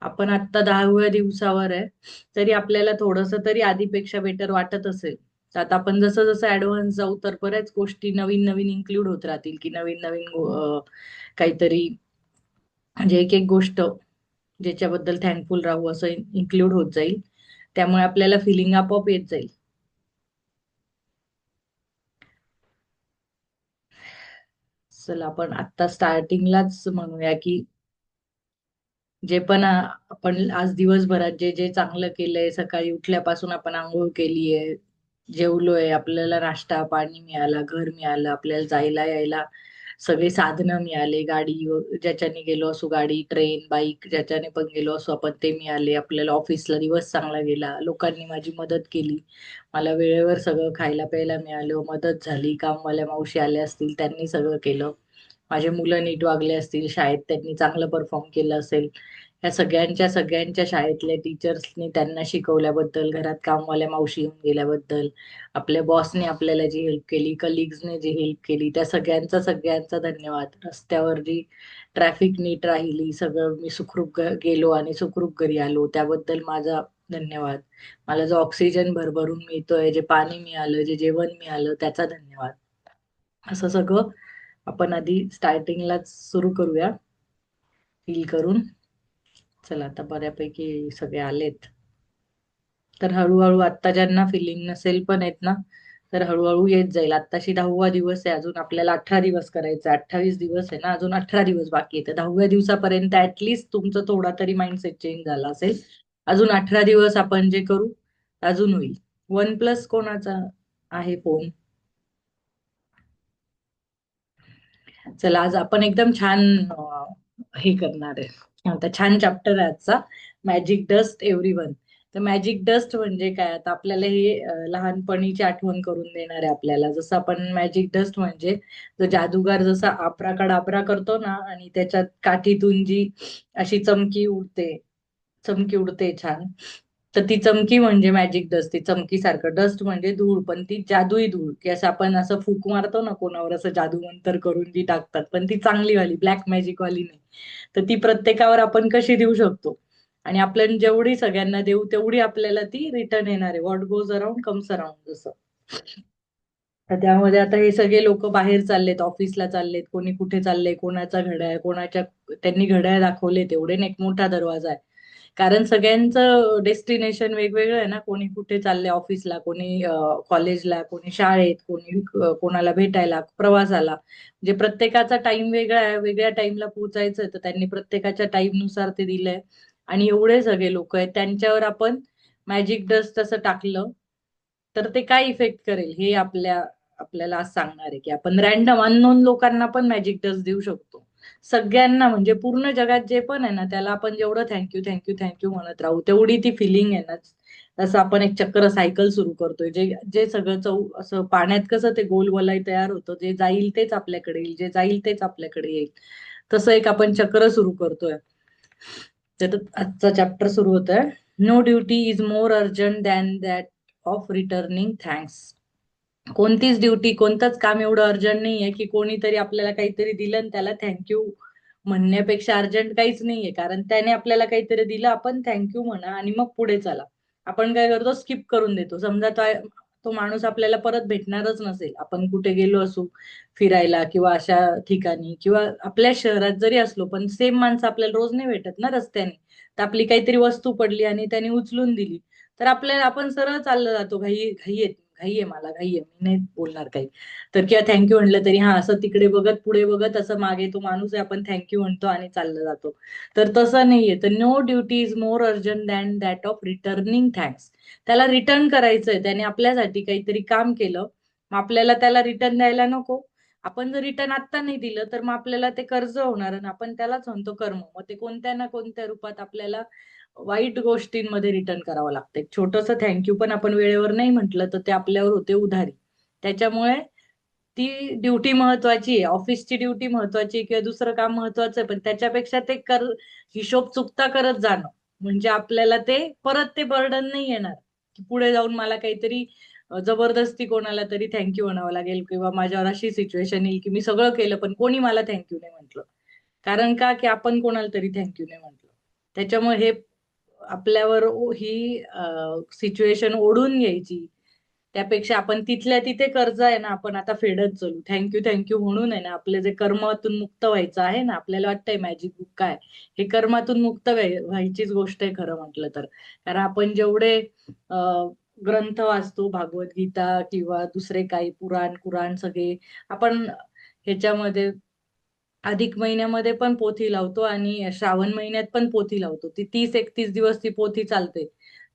आपण आता 10व्या दिवसावर आहे, तरी आपल्याला थोडस तरी आधीपेक्षा बेटर वाटत असेल. तर आता आपण जसं जसं ऍडव्हान्स जाऊ तर बऱ्याच गोष्टी नवीन नवीन इन्क्लूड होत राहतील, की नवीन नवीन काहीतरी, म्हणजे एक एक गोष्ट ज्याच्याबद्दल थँकफुल राहू असं इन्क्लूड होत जाईल. त्यामुळे आपल्याला फिलिंग आपोआप येत जाईल. चला आपण आता स्टार्टिंगलाच म्हणूया की जे पण आपण आज दिवसभरात जे जे चांगलं केलंय, सकाळी उठल्यापासून आपण आंघोळ केलीये, जेवलोय, आपल्याला नाश्ता पाणी मिळाला, घर मिळालं, आपल्याला जायला यायला सगळे साधनं मिळाले, ज्याच्याने गेलो असो, गाडी ट्रेन बाईक ज्याच्याने पण गेलो असो आपण ते मिळाले, आपल्याला ऑफिसला दिवस चांगला गेला, लोकांनी माझी मदत केली, मला वेळेवर सगळं खायला प्यायला मिळालं, मदत झाली, कामवाल्या मावशी आल्या असतील त्यांनी सगळं केलं, माझे मुलं नीट वागले असतील, शाळेत त्यांनी चांगलं परफॉर्म केलं असेल, या सगळ्यांच्या सगळ्यांच्या शाळेतल्या टीचर्सनी त्यांना शिकवल्याबद्दल, घरात कामवाल्या मावशी येऊन गेल्याबद्दल, आपल्या बॉसने आपल्याला जी हेल्प केली, कलिग्सने जी हेल्प केली, त्या सगळ्यांचा सगळ्यांचा धन्यवाद. रस्त्यावर जी ट्रॅफिक नीट राहिली, सगळं मी सुखरूप गेलो आणि सुखरूप घरी आलो त्याबद्दल माझा धन्यवाद. मला जो ऑक्सिजन भरभरून मिळतोय, जे पाणी मिळालं, जे जेवण मिळालं त्याचा धन्यवाद. असं सगळं आपण आधी स्टार्टिंगलाच सुरू करूया फील करून. चला आता बऱ्यापैकी सगळे आलेत, तर हळूहळू आत्ता ज्यांना फिलिंग नसेल पण येत ना, तर हळूहळू येत जाईल. आत्ताशी 10वा दिवस आहे, अजून आपल्याला 18 दिवस करायचं, 28 दिवस आहे ना, अजून 18 दिवस बाकी आहे. तर 10व्या दिवसापर्यंत ऍटलिस्ट तुमचं थोडा तरी माइंडसेट चेंज झाला असेल. अजून 18 दिवस आपण जे करू अजून होईल. वन प्लस कोणाचा आहे फोन? चला आज आपण एकदम छान हे करणार आहे. आता छान चॅप्टर आहे आजचा, मॅजिक डस्ट एव्हरीवन. तर मॅजिक डस्ट म्हणजे काय, आता आपल्याला हे लहानपणीची आठवण करून देणार आहे आपल्याला. जसं आपण मॅजिक डस्ट म्हणजे जो जादूगार जसा आबराकाडाबरा करतो ना, आणि त्याच्यात काठीतून जी अशी चमकी उडते छान, तर ती चमकी म्हणजे मॅजिक डस्ट. ती चमकी सारखं, डस्ट म्हणजे धूळ, पण ती जादुई धूळ, की असं आपण असं फूक मारतो ना कोणावर, असं जादू मंतर करून जी टाकतात, पण ती चांगली वाली, ब्लॅक मॅजिक वाली नाही. तर ती प्रत्येकावर आपण कशी देऊ शकतो, आणि आपण जेवढी सगळ्यांना देऊ तेवढी आपल्याला ती रिटर्न येणार आहे. What goes around comes around जसं. तर त्यामध्ये आता हे सगळे लोक बाहेर चाललेत, ऑफिसला चाललेत, कोणी कुठे चाललंय, कोणाचा घड्याळ कोणाच्या, त्यांनी घड्याळ दाखवले तेवढे एक मोठा दरवाजा आहे. कारण सगळ्यांचं डेस्टिनेशन वेगवेगळं आहे ना, कोणी कुठे चाललंय ऑफिसला, कोणी कॉलेजला, कोणी शाळेत, कोणी कोणाला भेटायला, प्रवासाला, म्हणजे प्रत्येकाचा टाइम वेगळा आहे, वेगळ्या टाइमला पोहोचायचं, तर त्यांनी प्रत्येकाच्या टाइम नुसार ते दिलंय. आणि एवढे सगळे लोक आहेत त्यांच्यावर आपण मॅजिक डस्ट असं टाकलं तर ते काय इफेक्ट करेल हे आपल्याला आज सांगणार आहे, की आपण रॅन्डम अननोन लोकांना पण मॅजिक डस्ट देऊ शकतो. सगळ्यांना म्हणजे पूर्ण जगात जे पण आहे ना, त्याला आपण जेवढं थँक्यू थँक्यू थँक्यू म्हणत राहू तेवढी ती फिलिंग आहे ना. तसं आपण एक चक्र सायकल सुरू करतोय, जे जे सगळं असं पाण्यात कसं ते गोल वलय तयार होतं, जे जाईल तेच आपल्याकडे येईल, जे जाईल तेच आपल्याकडे येईल. तसं एक आपण चक्र सुरू करतोय. तर आजचा चॅप्टर सुरू होत आहे. No duty is more urgent than that of returning thanks. कोणतीच ड्युटी, कोणतंच काम एवढं अर्जंट नाहीये की कोणीतरी आपल्याला काहीतरी दिलं आणि त्याला थँक्यू म्हणण्यापेक्षा अर्जंट काहीच नाहीये. कारण त्याने आपल्याला काहीतरी दिलं, आपण थँक्यू म्हणा आणि मग पुढे चला. आपण काय करतो, स्किप करून देतो. समजा तो माणूस आपल्याला परत भेटणारच नसेल, आपण कुठे गेलो असू फिरायला किंवा अशा ठिकाणी, किंवा आपल्या शहरात जरी असलो, पण सेम माणसं आपल्याला रोज नाही भेटत ना रस्त्याने. तर आपली काहीतरी वस्तू पडली आणि त्याने उचलून दिली, तर आपल्याला, आपण सरळ चाललं जातो, घाई आहे, मला घाई आहे, मी नाही बोलणार काही. तर किंवा थँक्यू म्हणलं तरी हा असं तिकडे बघत पुढे बघत असं मागे तो माणूस आहे, आपण थँक्यू म्हणतो आणि चाललं जातो. तर तसं नाहीये. तर no duty is more urgent than that of returning thanks. त्याला रिटर्न करायचंय, त्याने आपल्यासाठी काहीतरी काम केलं, मग आपल्याला त्याला रिटर्न द्यायला नको. आपण जर रिटर्न आत्ता नाही दिलं तर मग आपल्याला ते कर्ज होणार, आणि आपण त्यालाच म्हणतो कर्म. मग ते कोणत्या ना कोणत्या रूपात आपल्याला वाईट गोष्टींमध्ये रिटर्न करावं लागतं. एक छोटस थँक्यू पण आपण वेळेवर नाही म्हटलं तर ते आपल्यावर होते उधारी. त्याच्यामुळे ती ड्युटी महत्वाची आहे, ऑफिसची ड्युटी महत्वाची आहे, किंवा दुसरं काम महत्वाचं आहे, पण त्याच्यापेक्षा ते हिशोब चुकता करत जाणं, म्हणजे आपल्याला ते परत ते बर्डन नाही येणार, की पुढे जाऊन मला काहीतरी जबरदस्ती कोणाला तरी थँक्यू म्हणावं लागेल, किंवा माझ्यावर अशी सिच्युएशन येईल की मी सगळं केलं पण कोणी मला थँक्यू नाही म्हटलं. कारण का, की आपण कोणाला तरी थँक्यू नाही म्हटलं. त्याच्यामुळे हे आपल्यावर ही सिच्युएशन ओढून घ्यायची, त्यापेक्षा आपण तिथल्या तिथे कर्ज आहे ना आपण आता फेडत चलू. थँक्यू थँक्यू म्हणून आहे ना आपले जे कर्मातून मुक्त व्हायचं आहे ना, आपल्याला वाटतंय मॅजिक बुक काय, हे कर्मातून मुक्त व्हायचीच गोष्ट आहे खरं म्हटलं तर. कारण आपण जेवढे ग्रंथ वाचतो, भागवद्गीता किंवा दुसरे काही पुराण कुराण सगळे आपण ह्याच्यामध्ये अधिक महिन्यामध्ये पण पोथी लावतो आणि श्रावण महिन्यात पण पोथी लावतो. ती 30-31 दिवस ती पोथी चालते.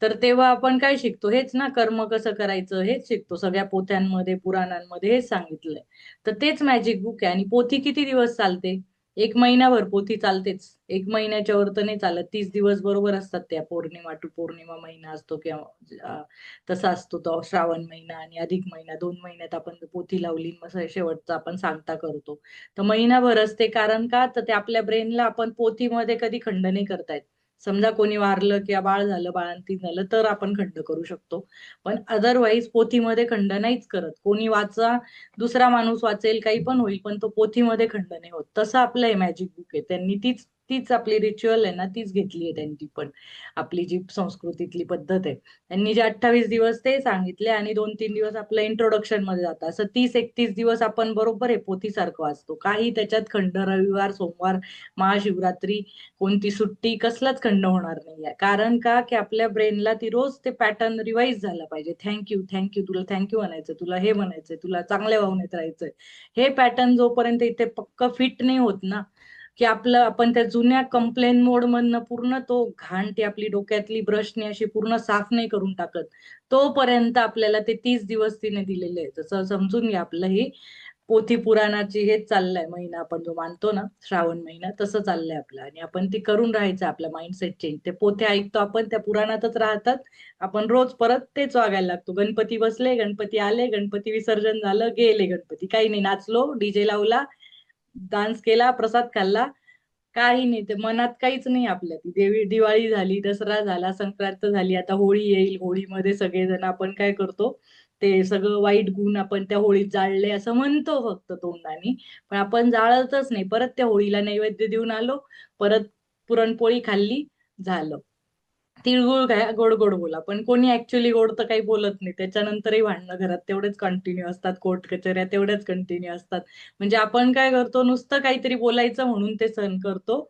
तर तेव्हा आपण काय शिकतो? हेच ना, कर्म कसं करायचं हेच शिकतो. सगळ्या पोथ्यांमध्ये, पुराणांमध्ये हेच सांगितलंय. तर तेच मॅजिक बुक आहे. आणि पोथी किती दिवस चालते? 1 महिनाभर पोथी चालतेच. 1 महिन्याच्या वर तर नाही चालत. 30 दिवस बरोबर असतात त्या. पौर्णिमा टू पौर्णिमा महिना असतो किंवा तसा असतो तो श्रावण महिना आणि अधिक महिना. 2 महिन्यात आपण पोथी लावली, मग शेवटचा आपण सांगता करतो. तर महिनाभर असते. कारण का? तर ते आपल्या ब्रेनला आपण पोथीमध्ये कधी खंड नाही करता येत. समजा कोणी वारलं किंवा बाळ झालं, बाळंतीण झालं तर आपण खंड करू शकतो. पण अदरवाईज पोथीमध्ये खंड नाहीच करत. कोणी वाचा, दुसरा माणूस वाचेल, काही पण होईल, पण तो पोथीमध्ये खंड नाही होत. तसं आपलं हे मॅजिक बुक आहे. त्यांनी तीच तीच आपली रिच्युअल आहे ना, तीच घेतली आहे त्यांची पण. आपली जी संस्कृतीतली पद्धत आहे. त्यांनी जे 28 दिवस ते सांगितले आणि 2-3 दिवस आपलं इंट्रोडक्शन मध्ये जातात. असं 30-31 दिवस आपण बरोबर आहे पोथीसारखं वाचतो. काही त्याच्यात खंड, रविवार, सोमवार, महाशिवरात्री, कोणती सुट्टी, कसलाच खंड होणार नाहीये. कारण का? की आपल्या ब्रेनला ती रोज ते पॅटर्न रिवाईज झालं पाहिजे. थँक्यू, थँक्यू, तुला थँक्यू म्हणायचं, तुला हे म्हणायचंय, तुला चांगल्या भावनेत राहायचंय. हे पॅटर्न जोपर्यंत इथे पक्क फिट नाही होत ना, की आपलं आपण त्या जुन्या कंप्लेन मोड मधनं पूर्ण तो घाण ती आपली डोक्यातली ब्रशने अशी पूर्ण साफ नाही करून टाकत, तोपर्यंत आपल्याला ते 30 दिवस तिने दिलेले आहेत. तसं समजून घ्या आपलं ही पोथी पुराणाची हेच चाललंय महिना आपण जो मानतो ना, श्रावण महिना, तसं चाललंय आपलं. आणि आपण ते करून राहायचं, आपला माइंडसेट चेंज. ते पोथे ऐकतो आपण, त्या पुराणातच राहतात. आपण रोज परत तेच वागायला लागतो. गणपती बसले, गणपती आले, गणपती विसर्जन झालं, गेले गणपती. काही नाही, नाचलो, डीजे लावला, डान्स केला, प्रसाद खाल्ला, काही नाही. ते मनात काहीच नाही आपल्या. ती देवी दिवाळी झाली, दसरा झाला, संक्रांत झाली, आता होळी येईल. होळीमध्ये सगळेजण आपण काय करतो, ते सगळं वाईट गुण आपण त्या होळीत जाळले असं म्हणतो फक्त तोंडाने, पण आपण जाळतच नाही. परत त्या होळीला नैवेद्य देऊन आलो, परत पुरणपोळी खाल्ली, झालं. तिळगुळ घ्या, गोड गोड बोला. पण कोणी ऍक्च्युली गोड तर काही बोलत नाही. त्याच्यानंतरही भांडणं घरात तेवढेच कंटिन्यू असतात, कोर्ट कचऱ्या तेवढ्याच कंटिन्यू असतात. म्हणजे आपण काय करतो, नुसतं काहीतरी बोलायचं म्हणून ते सहन करतो.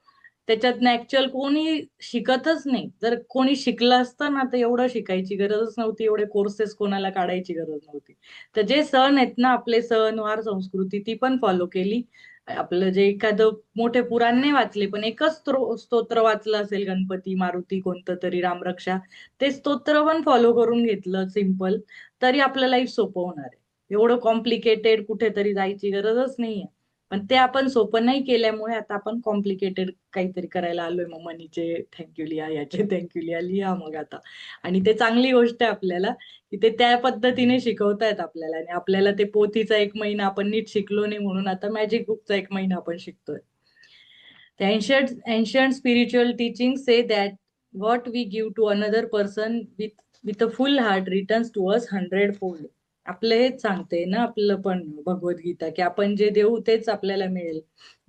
त्याच्यातनं ऍक्च्युअल कोणी शिकतच नाही. जर कोणी शिकलं असतं ना, तर एवढं शिकायची गरजच नव्हती, एवढे कोर्सेस कोणाला काढायची गरज नव्हती. तर जे सण आहेत ना आपले, सणवार, संस्कृती, ती पण फॉलो केली. आपलं जे एखादं मोठे पुराण नाही वाचले, पण एकच स्तोत्र वाचलं असेल, गणपती, मारुती, कोणतं तरी, रामरक्षा, ते स्तोत्र पण फॉलो करून घेतलं सिम्पल, तरी आपलं लाईफ सोपं होणार आहे. एवढं कॉम्प्लिकेटेड कुठेतरी जायची गरजच नाहीये. पण ते आपण सोपं नाही केल्यामुळे आता आपण कॉम्प्लिकेटेड काहीतरी करायला आलोय. मग मनीचे थँक्यू लिहा, याचे थँक्यू लिहा, लिहा मग आता. आणि ते चांगली गोष्ट आहे आपल्याला, की ते त्या पद्धतीने शिकवतायत आपल्याला. आणि आपल्याला ते पोथीचा 1 महिना आपण नीट शिकलो नाही म्हणून आता मॅजिक बुकचा 1 महिना आपण शिकतोय. The ancient spiritual teachings say that what we give to another person with a full heart returns to us 100-fold. आपलं हेच सांगते ना आपलं पण भगवद्गीता, की आपण जे देऊ तेच आपल्याला मिळेल,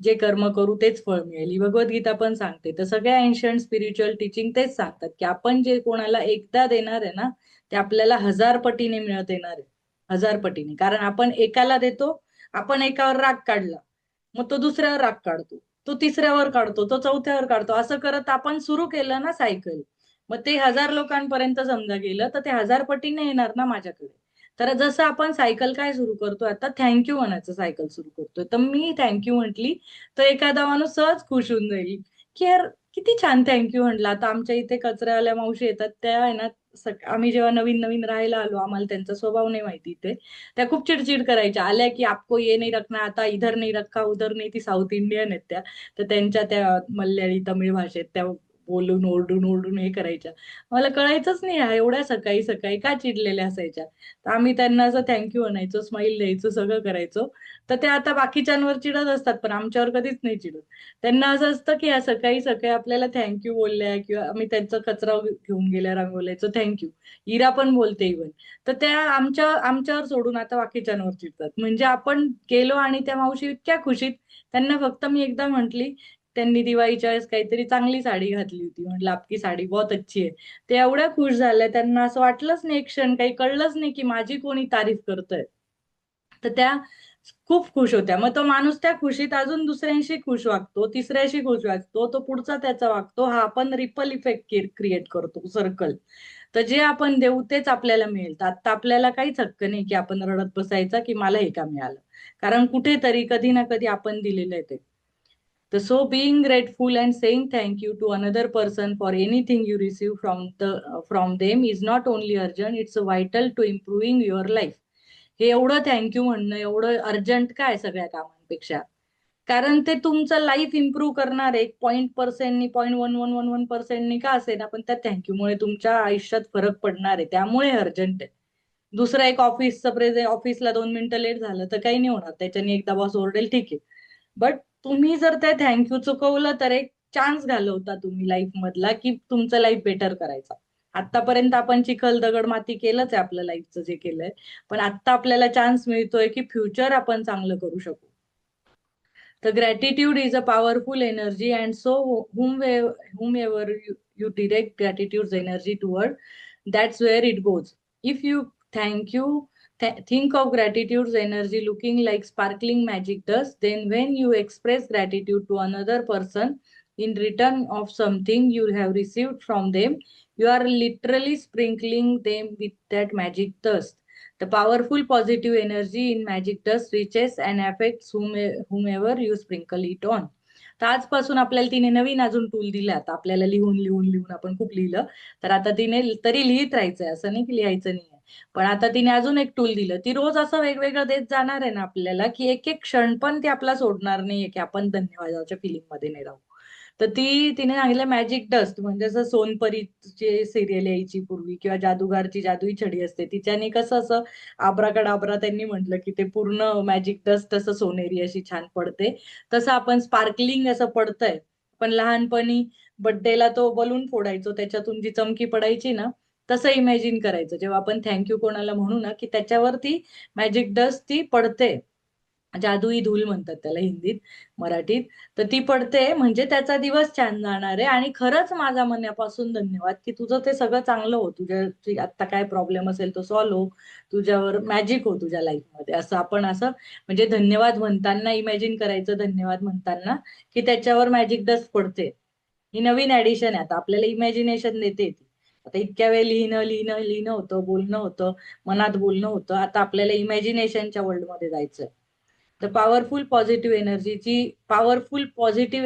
जे कर्म करू तेच फळ मिळेल. ही भगवद्गीता पण सांगते. तर सगळ्या एन्शंट स्पिरिच्युअल टीचिंग तेच सांगतात, की आपण जे कोणाला एकदा देणार आहे ना, ते आपल्याला 1000 पटीने मिळत येणार आहे. 1000 पटीने. कारण आपण एकाला देतो, आपण एकावर राग काढला, मग तो दुसऱ्यावर राग काढतो, तो तिसऱ्यावर काढतो, तो चौथ्यावर काढतो. असं करत आपण सुरू केलं ना सायकल, मग ते 1000 लोकांपर्यंत समजा गेलं, तर ते 1000 पटीने येणार ना माझ्याकडे. तर जसं आपण सायकल काय सुरू करतो आता, थँक्यू म्हणायचं सायकल सुरू करतोय. तर मी थँक्यू म्हटली, तर एखादा माणूस सहज खुश होऊन जाईल, की यार किती छान थँक्यू म्हटलं. आता आमच्या इथे कचऱ्यावाल्या मावशी येतात, त्या आहे ना, आम्ही जेव्हा नवीन नवीन राहायला आलो, आम्हाला त्यांचा स्वभाव नाही माहिती इथे, त्या खूप चिडचिड करायच्या. आल्या की आपको ये नहीं रखना आता, इधर नहीं रखा उधर नहीं. ती साऊथ इंडियन आहेत त्या. तर त्यांच्या त्या मल्याळी तमिळ भाषेत त्या बोलून ओरडून ओरडून हे करायच्या. मला कळायचंच नाही हा एवढ्या सकाळी सकाळी का चिडलेल्या असायच्या. तर आम्ही त्यांना असं थँक्यू म्हणायचो, स्माईल द्यायचो, सगळं करायचो. तर त्या आता बाकीच्यांवर चिडत असतात, पण आमच्यावर कधीच नाही चिडत. त्यांना असं असतं की ह्या सकाळी सकाळी आपल्याला थँक्यू बोलल्या, किंवा आम्ही त्यांचा कचरा घेऊन गेल्या रांगोळीचं थँक्यू. इरा पण बोलते इव्हन. तर त्या आमच्यावर सोडून आता बाकीच्यांवर चिडतात. म्हणजे आपण गेलो आणि त्या मावशी इतक्या खुशीत, त्यांना फक्त मी एकदा म्हंटली त्यांनी दिवाळीच्या वेळेस काहीतरी चांगली साडी घातली होती, म्हटलं आपकी साडी बहुत अच्छी आहे. ते एवढ्या खुश झाल्या, त्यांना असं वाटलंच नाही एक क्षण, काही कळलंच नाही की माझी कोणी तारीफ करतंय. तर त्या खूप खुश होत्या. मग तो माणूस त्या खुशीत अजून दुसऱ्यांशी खुश वागतो, तिसऱ्याशी खुश वागतो, तो पुढचा त्याचा वागतो. हा आपण रिपल इफेक्ट क्रिएट करतो, सर्कल. तर जे आपण देऊ तेच आपल्याला मिळेल. तर आता आपल्याला काहीच हक्क नाही की आपण रडत बसायचा की मला हे का मिळालं. कारण कुठेतरी कधी ना कधी आपण दिलेलं आहे ते. तर so being grateful and saying thank you to another person for anything you receive from them is not only urgent, it's vital to improving your life. हे एवढं थँक्यू म्हणणं एवढं अर्जंट काय सगळ्या कामांपेक्षा. कारण ते तुमचं लाईफ इम्प्रूव्ह करणार आहे. 0.1%नी 0.1111% का असेल ना, पण त्या थँक्यूमुळे तुमच्या आयुष्यात फरक पडणार आहे, त्यामुळे अर्जंट आहे. दुसरं एक ऑफिसचं ऑफिसला 2 मिनिटं लेट झालं तर काही नाही होणार, त्याच्याने एकदा बॉस ओरडेल ठीक आहे. बट तुम्ही जर ते थँक्यू चुकवलं तर एक चान्स घालवता तुम्ही लाईफ मधला की तुमचं लाईफ बेटर करायचा. आतापर्यंत आपण चिखल दगड माती केलंच आहे आपलं लाईफचं जे केलंय, पण आता आपल्याला चान्स मिळतोय की फ्युचर आपण चांगलं करू शकू. The gratitude is a powerful energy, and so whomever you direct gratitude's energy toward, that's where it goes. If you thank you, think of gratitude's energy looking like sparkling magic dust, then when you express gratitude to another person in return of something you have received from them, you are literally sprinkling them with that magic dust. The powerful positive energy in magic dust reaches and affects whomever you sprinkle it on. तर आजपासून आपल्याला तिने नवीन अजून tool दिला. आता आपल्याला लिहून लिहून लिहून आपण खूप लिहिलं, तर आता तिने तरी लिहित राहायचंय, असं नाही की लिहायचं नाहीये. पण आता तिने अजून एक टूल दिलं. ती रोज असं वेगवेगळं देत जाणार आहे ना आपल्याला, की एक एक क्षण पण ती आपला सोडणार नाहीये की आपण धन्यवादाच्या फिलिंग मध्ये नाही राहू. तर तिने सांगितलं मॅजिक डस्ट, म्हणजे असं सोनपरीचे सिरियल यायची पूर्वी, किंवा जादूगारची जादुई छडी असते, तिच्याने कसं असं आब्राकडाब्रा त्यांनी म्हटलं की ते पूर्ण मॅजिक डस्ट असं सोनेरी अशी छान पडते, तसं आपण स्पार्कलिंग असं पडतंय. पण लहानपणी बड्डेला तो बलून फोडायचो, त्याच्यातून जी चमकी पडायची ना, तसं इमॅजिन करायचं जेव्हा आपण थँक्यू कोणाला म्हणू ना, की त्याच्यावरती मॅजिक डस्ट ती पडते. जादुई धूल म्हणतात त्याला हिंदीत, मराठीत. तर ती पडते म्हणजे त्याचा दिवस छान जाणार आहे. आणि खरंच माझा मनापासून धन्यवाद की तुझं ते सगळं चांगलं हो, तुझ्या आता काय प्रॉब्लेम असेल तो सॉल्व्ह हो, तुझ्यावर मॅजिक हो तुझ्या लाईफमध्ये. असं आपण असं म्हणजे धन्यवाद म्हणताना इमॅजिन करायचं, धन्यवाद म्हणताना की त्याच्यावर मॅजिक डस्ट पडते. ही नवीन ऍडिशन आहे, आता आपल्याला इमॅजिनेशन देते ती. आता इतक्या वेळ लिहिणं लिहिणं लिहिणं होतं, बोलणं होतं, मनात बोलणं होतं, आता आपल्याला इमॅजिनेशनच्या वर्ल्डमध्ये जायचं. तर पॉवरफुल पॉझिटिव्ह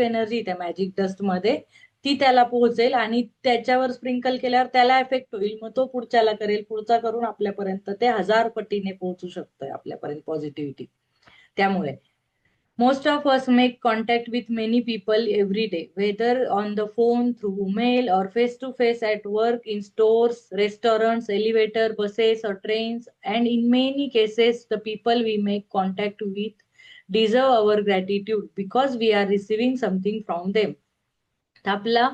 एनर्जी त्या मॅजिक डस्ट मध्ये, ती त्याला पोहोचेल आणि त्याच्यावर स्प्रिंकल केल्यावर त्याला इफेक्ट होईल, मग तो पुढच्याला करेल, पुढचा करून आपल्यापर्यंत ते 1000 पटीने पोहोचू शकतंय आपल्यापर्यंत पॉझिटिव्हिटी. त्यामुळे most of us make contact with many people every day, whether on the phone, through mail, or face to face at work, in stores, restaurants, elevator, buses, or trains. And in many cases, the people we make contact with deserve our gratitude because we are receiving something from them. आपला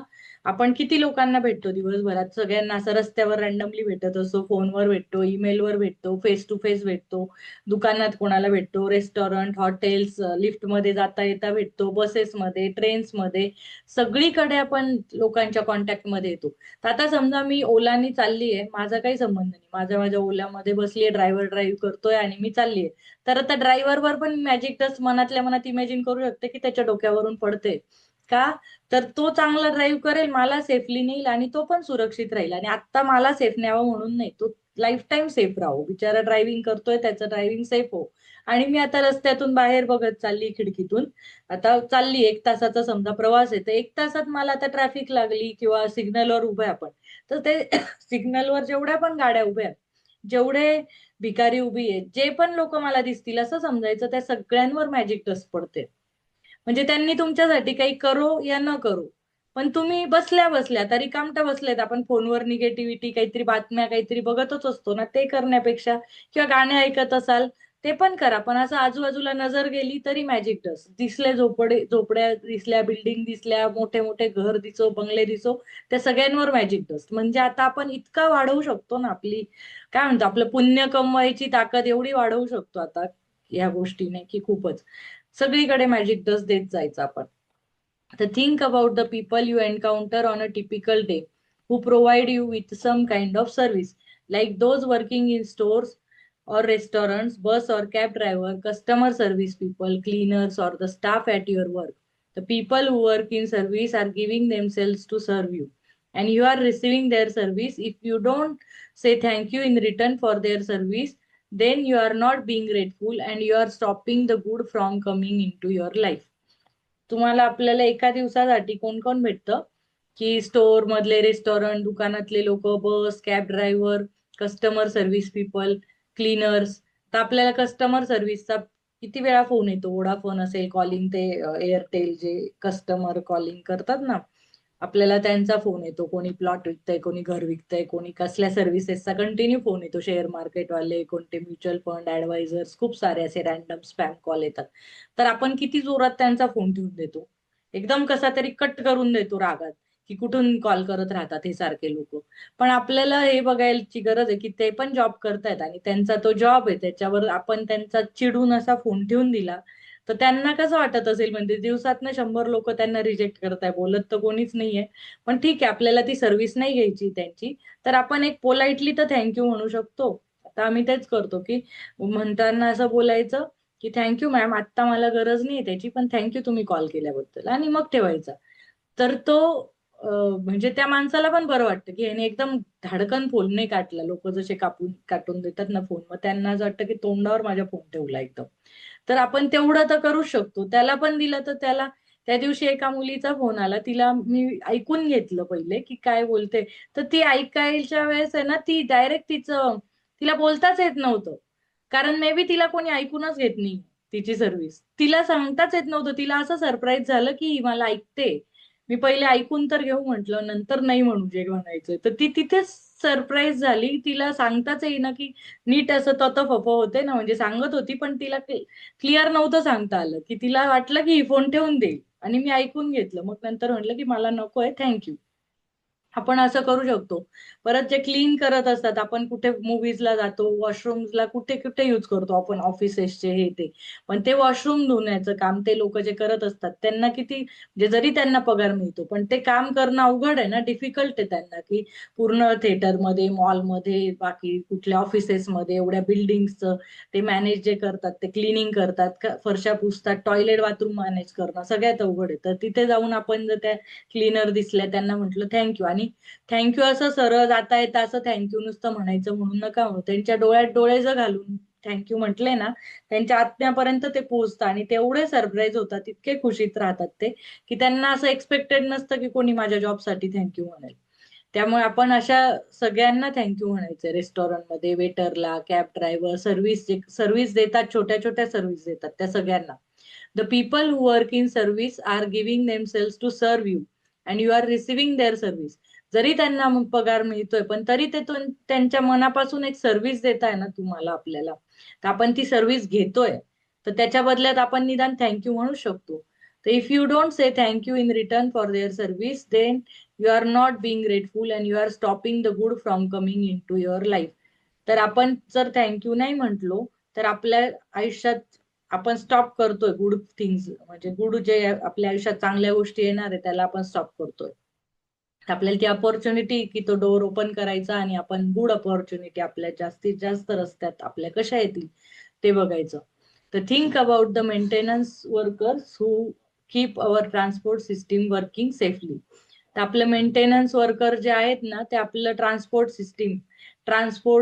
आपण किती लोकांना भेटतो दिवसभरात, सगळ्यांना असं रस्त्यावर randomly भेटत असतो, फोनवर भेटतो, ईमेलवर भेटतो, फेस टू फेस भेटतो, दुकानात कोणाला भेटतो, रेस्टॉरंट, हॉटेल्स, लिफ्टमध्ये जाता येता भेटतो, बसेसमध्ये, ट्रेन्समध्ये, सगळीकडे आपण लोकांच्या कॉन्टॅक्टमध्ये येतो. तर आता समजा मी ओलानी चाललीये, माझा काही संबंध नाही, माझ्या ओलामध्ये बसलीये, ड्रायव्हर ड्राईव्ह करतोय आणि मी चाललीये. तर आता ड्रायव्हरवर पण मॅजिक डस्ट मनातल्या मनात इमॅजिन करू शकते की त्याच्या डोक्यावरून पडते का, तर तो चांगला ड्राईव्ह करेल, मला सेफली नेईल आणि तो पण सुरक्षित राहील. आणि आता मला सेफ न्यावं म्हणून नाही, तो लाईफ टाईम सेफ राहू, बिचारा ड्रायव्हिंग करतोय, त्याचं ड्रायव्हिंग सेफ हो. आणि मी आता रस्त्यातून बाहेर बघत चालली खिडकीतून, आता चालली 1 तासाचा समजा प्रवास आहे, तर 1 तासात मला आता ट्रॅफिक लागली किंवा सिग्नलवर उभे आपण, तर ते सिग्नलवर जेवढ्या पण गाड्या उभ्या आहेत, जेवढे भिकारी उभी आहेत, जे पण लोक मला दिसतील, असं समजायचं त्या सगळ्यांवर मॅजिक डस्ट पडते. म्हणजे त्यांनी तुमच्यासाठी काही करो या न करो, पण तुम्ही बसल्या बसल्या तरी कामटा बसलेत, आपण फोनवर निगेटिव्हिटी काहीतरी बातम्या काहीतरी बघतच असतो ना, ते करण्यापेक्षा, किंवा गाणे ऐकत असाल ते पण करा, पण असं आजूबाजूला नजर गेली तरी मॅजिक डस्ट दिसले, झोपड्या दिसल्या, बिल्डिंग दिसल्या, मोठे मोठे घर दिसो, बंगले दिसो, त्या सगळ्यांवर मॅजिक डस्ट. म्हणजे आता आपण इतका वाढवू शकतो ना आपली, काय म्हणतो, आपलं पुण्य कमवायची ताकद एवढी वाढवू शकतो आता या गोष्टीने की खूपच सगळीकडे मॅजिक डस्ट देत जायचं आपण. तर think about the people you encounter on a typical day who provide you with some kind of service, like those working in stores or restaurants, bus or cab driver, customer service people, cleaners, or the staff at your work. The people who work in service are giving themselves to serve you, and you are receiving their service. If you don't say thank you in return for their service, then you are not being grateful and you are stopping the good from coming into your life. तुम्हाला आपल्याला एका दिवसासाठी कोण कोण भेटतं, की store मधले, restaurant, दुकानातले लोक, bus, cab driver, customer service people, cleaners. तर आपल्याला कस्टमर सर्व्हिसचा किती वेळा फोन येतो, वोडाफोन असेल कॉलिंग, ते एअरटेल जे कस्टमर कॉलिंग करतात ना, आपल्याला त्यांचा फोन येतो. कोणी प्लॉट विकतंय, कोणी घर विकतंय, कोणी कसल्या सर्व्हिसेसचा कंटिन्यू फोन येतो. शेअर मार्केटवाले, कोणते म्युच्युअल फंड ऍडवायझर्स, खूप सारे असे रॅन्डम स्पॅम कॉल येतात. तर आपण किती जोरात त्यांचा फोन ठेवून देतो, एकदम कसा तरी कट करून देतो रागात, की कुठून कॉल करत राहतात हे सारखे लोक. पण आपल्याला हे बघायची गरज आहे की ते पण जॉब करतायत आणि त्यांचा तो जॉब आहे, त्याच्यावर आपण त्यांचा चिडून असा फोन ठेवून दिला तर त्यांना कसं वाटत असेल. म्हणजे दिवसातनं 100 लोक त्यांना रिजेक्ट करताय, बोलत तर कोणीच नाहीये. पण ठीक आहे, आपल्याला ती सर्व्हिस नाही घ्यायची त्यांची, तर आपण एक पोलाइटली तर थँक्यू म्हणू शकतो. आता आम्ही तेच करतो, की म्हणताना असं बोलायचं की थँक्यू मॅम, आत्ता मला गरज नाही त्याची, पण थँक्यू तुम्ही कॉल केल्याबद्दल, आणि मग ठेवायचा. तर तो म्हणजे त्या माणसाला पण बरं वाटतं, की याने एकदम धाडकन फोन नाही काटला. लोक जसे काटून देतात ना फोन, मग त्यांना असं वाटतं की तोंडावर माझ्या फोन ठेवला एकदम. तर आपण तेवढं तर करूच शकतो. त्याला पण दिलं तर त्याला. त्या दिवशी एका मुलीचा फोन आला, तिला मी ऐकून घेतलं पहिले की काय बोलते. तर ती ऐकायच्या वेळेस आहे ना, ती डायरेक्ट तिला बोलताच येत नव्हतं. कारण मे बी तिला कोणी ऐकूनच घेत नाही तिची सर्व्हिस. तिला सांगताच येत नव्हतं. तिला असं सरप्राईज झालं की ही मला ऐकते. मी पहिले ऐकून तर घेऊ म्हटलं, नंतर नाही म्हणू जे म्हणायचं. तर ती तिथेच सरप्राईज झाली. तिला सांगताच येईना की नीट असं तत होते ना, म्हणजे सांगत होती पण तिला क्लिअर नव्हतं सांगता आलं, की तिला वाटलं की ही फोन ठेवून देईल आणि मी ऐकून घेतलं. मग नंतर म्हटलं की मला नकोय, थँक्यू. आपण असं करू शकतो. परत जे क्लीन करत असतात, आपण कुठे मुव्हीजला जातो, वॉशरूम्सला कुठे कुठे युज करतो आपण, ऑफिसेसचे हे ते. पण ते वॉशरूम धुण्याचं काम ते लोक जे करत असतात त्यांना किती, म्हणजे जरी त्यांना पगार मिळतो पण ते काम करणं अवघड आहे ना, डिफिकल्ट आहे त्यांना, की पूर्ण थिएटरमध्ये, मॉलमध्ये, बाकी कुठल्या ऑफिसेसमध्ये एवढ्या बिल्डिंगचं ते मॅनेज जे करतात, ते क्लिनिंग करतात, फरशा पुसतात, टॉयलेट बाथरूम मॅनेज करणं सगळ्यात अवघड आहे. तर तिथे जाऊन आपण जर त्या क्लीनर दिसल्या, त्यांना म्हटलं थँक्यू, आणि थँक्यू असं सरळ जाता येतं असं थँक्यू नुसतं म्हणायचं म्हणून नका म्हणू. त्यांच्या डोळ्यात डोळे जर घालून थँक्यू म्हटले ना, त्यांच्या आत्म्यापर्यंत ते पोहोचतं आणि तेवढे सरप्राईज होतात, इतके खुशीत राहतात ते, की त्यांना असं एक्सपेक्टेड नसतं की कोणी माझ्या जॉबसाठी थँक्यू म्हणेल. त्यामुळे आपण अशा सगळ्यांना थँक्यू म्हणायचं. रेस्टॉरंटमध्ये वेटरला, कॅब ड्रायव्हर, सर्व्हिस देतात, छोट्या छोट्या सर्व्हिस देतात त्या सगळ्यांना. The people who work in service are giving themselves to serve you and you are receiving their service. जरी त्यांना पगार मिळतोय पण तरी ते त्यांच्या मनापासून एक सर्व्हिस देत आहे ना तुम्हाला, आपल्याला, तर आपण ती सर्व्हिस घेतोय. तर त्याच्या बदल्यात आपण निदान थँक्यू म्हणू शकतो. तर if you don't say thank you in return for their service, then you are not being grateful and you are stopping the good from coming in to your life. तर आपण जर थँक्यू नाही म्हटलो तर आपल्या आयुष्यात आपण स्टॉप करतोय गुड थिंग्स, म्हणजे गुड जे आपल्या आयुष्यात चांगल्या गोष्टी येणार आहे त्याला आपण स्टॉप करतोय. आपल्याला ती अपॉर्च्युनिटी की तो डोअर ओपन करायचा आणि आपण गुड अपॉर्च्युनिटी आपल्या जास्तीत जास्त रस्त्यात आपल्या कशा येतील ते बघायचं. तर think about the maintenance workers who keep our transport system working safely. तर आपले मेंटेनन्स वर्कर जे आहेत ना, ते आपलं transport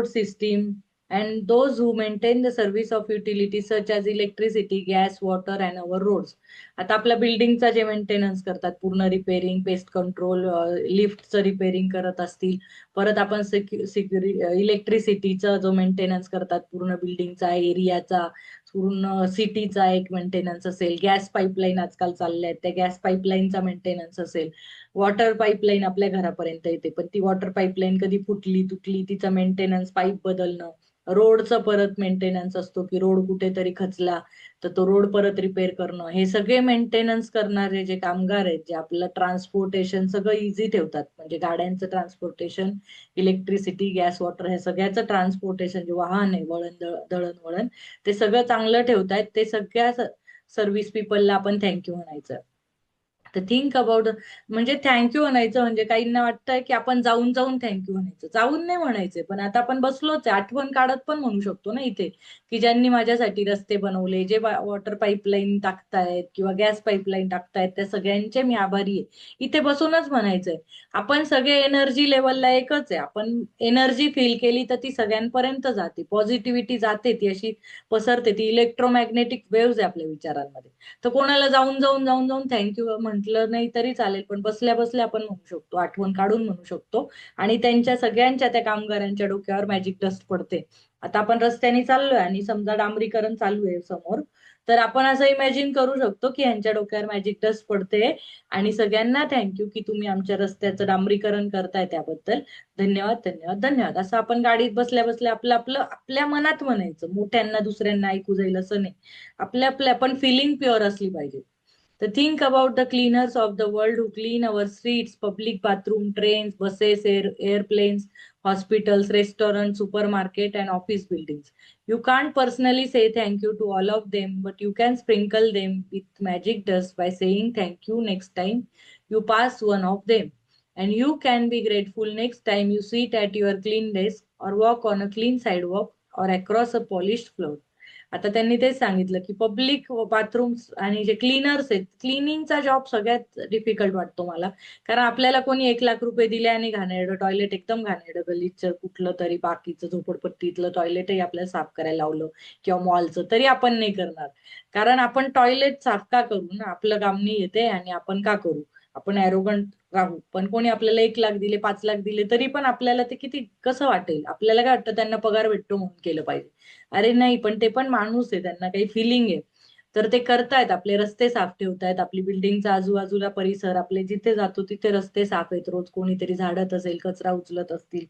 system and those who maintain the service of utilities such as electricity, gas, water and our roads. आता आपल्या बिल्डिंगचा जे मेंटेनन्स करतात, पूर्ण रिपेरिंग, पेस्ट कंट्रोल, लिफ्टचं रिपेरिंग करत असतील. परत आपण इलेक्ट्रिसिटीचा जो मेंटेनन्स करतात, पूर्ण बिल्डिंगचा, एरियाचा, पूर्ण सिटीचा एक मेंटेनन्स असेल. गॅस पाईपलाईन आजकाल चालल्या आहेत, त्या गॅस पाईपलाईनचा मेंटेनन्स असेल. वॉटर पाईपलाईन आपल्या घरापर्यंत येते, पण ती वॉटर पाईपलाईन कधी फुटली तुटली, तिचा मेंटेनन्स, पाईप बदलणं. रोडचं परत मेंटेनन्स असतो, की रोड कुठेतरी खचला तर तो रोड परत रिपेअर करणं. हे सगळे मेंटेनन्स करणारे जे कामगार आहेत, जे आपलं ट्रान्सपोर्टेशन सगळं इझी ठेवतात, म्हणजे गाड्यांचं ट्रान्सपोर्टेशन, इलेक्ट्रिसिटी, गॅस, वॉटर, हे सगळ्याचं ट्रान्सपोर्टेशन, जे वाहन आहे, दळणवळण, ते सगळं चांगलं ठेवतायत. ते सगळ्या सर्व्हिस पीपलला आपण थँक्यू म्हणायचं. तर थिंक अबाउट, म्हणजे थँक्यू म्हणायचं म्हणजे काहींना वाटतंय की आपण जाऊन जाऊन थँक्यू म्हणायचं. जाऊन नाही म्हणायचे, पण आता आपण बसलोच आहे, आठवण काढत पण म्हणू शकतो ना इथे, की ज्यांनी माझ्यासाठी रस्ते बनवले, जे वॉटर पाईपलाईन टाकतायत किंवा गॅस पाईपलाईन टाकतायत, त्या सगळ्यांचे मी आभारी आहे. इथे बसूनच म्हणायचंय. आपण सगळे एनर्जी लेवलला एकच आहे. आपण एनर्जी फील केली तर ती सगळ्यांपर्यंत जाते, पॉझिटिव्हिटी जाते, ती अशी पसरते. ती इलेक्ट्रोमॅग्नेटिक वेव्हज आहे आपल्या विचारांमध्ये. तर कोणाला जाऊन जाऊन थँक्यू म्हटलं नाही तरी चालेल, पण बसल्या बसल्या आपण म्हणू शकतो, आठवण काढून म्हणू शकतो. आणि त्यांच्या सगळ्यांच्या, त्या कामगारांच्या डोक्यावर मॅजिक डस्ट पडते. आता आपण रस्त्याने चाललोय आणि समजा डांबरीकरण चालू आहे समोर, तर आपण असं इमॅजिन करू शकतो की यांच्या डोक्यावर मॅजिक डस्ट पडते आणि सगळ्यांना थँक्यू की तुम्ही आमच्या रस्त्याचं डांबरीकरण करताय त्याबद्दल. धन्यवाद धन्यवाद धन्यवाद, असं आपण गाडीत बसल्या बसल्या आपलं आपलं आपल्या मनात म्हणायचं. मोठ्यांना दुसऱ्यांना ऐकू जाईल असं नाही, आपल्या आपल्या पण फिलिंग प्युअर असली पाहिजे. तर think about the cleaners of the world who clean our streets, public bathroom, trains, buses, aeroplanes, hospitals, restaurants, supermarket, and office buildings. You can't personally say thank you to all of them, but you can sprinkle them with magic dust by saying thank you next time you pass one of them. And you can be grateful next time you sit at your clean desk or walk on a clean sidewalk or across a polished floor. आता त्यांनी तेच सांगितलं की public bathrooms आणि जे cleaners आहेत, क्लिनिंगचा job सगळ्यात difficult वाटतो मला. कारण आपल्याला कोणी 1 लाख रुपये दिले आणि घाणेरडं टॉयलेट, एकदम घाणेरडं गल्लीचं कुठलं तरी बाकीचं झोपडपट्टीतलं टॉयलेटही आपल्याला साफ करायला लावलं किंवा मॉलचं, तरी आपण नाही करणार. कारण आपण टॉयलेट साफ का करू ना, आपलं काम नाही येते आणि आपण का करू, आपण ॲरोगंट राहू. पण कोणी आपल्याला 1 लाख दिले, 5 लाख दिले, तरी पण आपल्याला ते किती कसं वाटेल, आपल्याला काय वाटतं त्यांना पगार भेटतो म्हणून केलं पाहिजे. अरे नाही, पण ते पण माणूस आहे, त्यांना काही फिलिंग आहे. तर ते करतायत, आपले रस्ते साफ ठेवतायत, आपली बिल्डिंगचा आजूबाजूला परिसर, आपले जिथे जातो तिथे रस्ते साफ आहेत, रोज कोणीतरी झाडत असेल, कचरा उचलत असतील.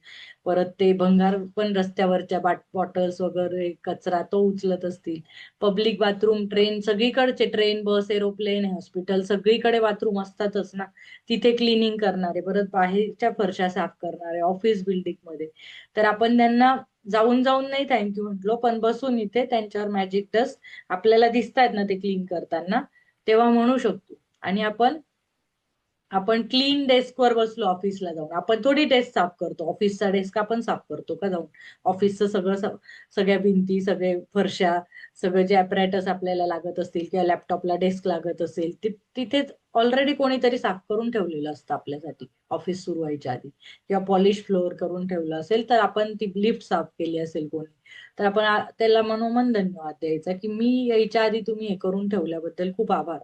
परत ते भंगार पण रस्त्यावरच्या बॉटल्स वगैरे कचरा तो उचलत असतील. पब्लिक बाथरूम, ट्रेन, सगळीकडचे ट्रेन, बस, एरोप्लेन, हॉस्पिटल, सगळीकडे बाथरूम असतातच ना. तिथे क्लिनिंग करणारे, परत बाहेरच्या फरशा साफ करणारे, ऑफिस बिल्डिंग मध्ये. तर आपण त्यांना जाऊन जाऊन नाही थँक्यू म्हटलो, पण बसून इथे त्यांच्यावर मॅजिक डस्ट आपल्याला दिसतायत ना ते क्लीन करताना, तेव्हा म्हणू शकतो. आणि आपण क्लीन डेस्कवर बसलो ऑफिसला जाऊन, आपण थोडी डेस्क साफ करतो, ऑफिसचा डेस्क आपण साफ करतो का जाऊन? ऑफिसचं सगळं सगळ्या भिंती, सगळे फरशा, सगळं जे ॲपरेटस आपल्याला लागत असतील किंवा लॅपटॉपला डेस्क लागत असेल, तिथेच ऑलरेडी कोणीतरी साफ करून ठेवलेलं असतं आपल्यासाठी, ऑफिस सुरू व्हायच्या आधी. किंवा पॉलिश फ्लोअर करून ठेवलं असेल, तर आपण ती लिफ्ट साफ केली असेल कोणी, तर आपण त्याला मनोमन धन्यवाद द्यायचा की मी यायच्या आधी तुम्ही हे करून ठेवल्याबद्दल खूप आभार.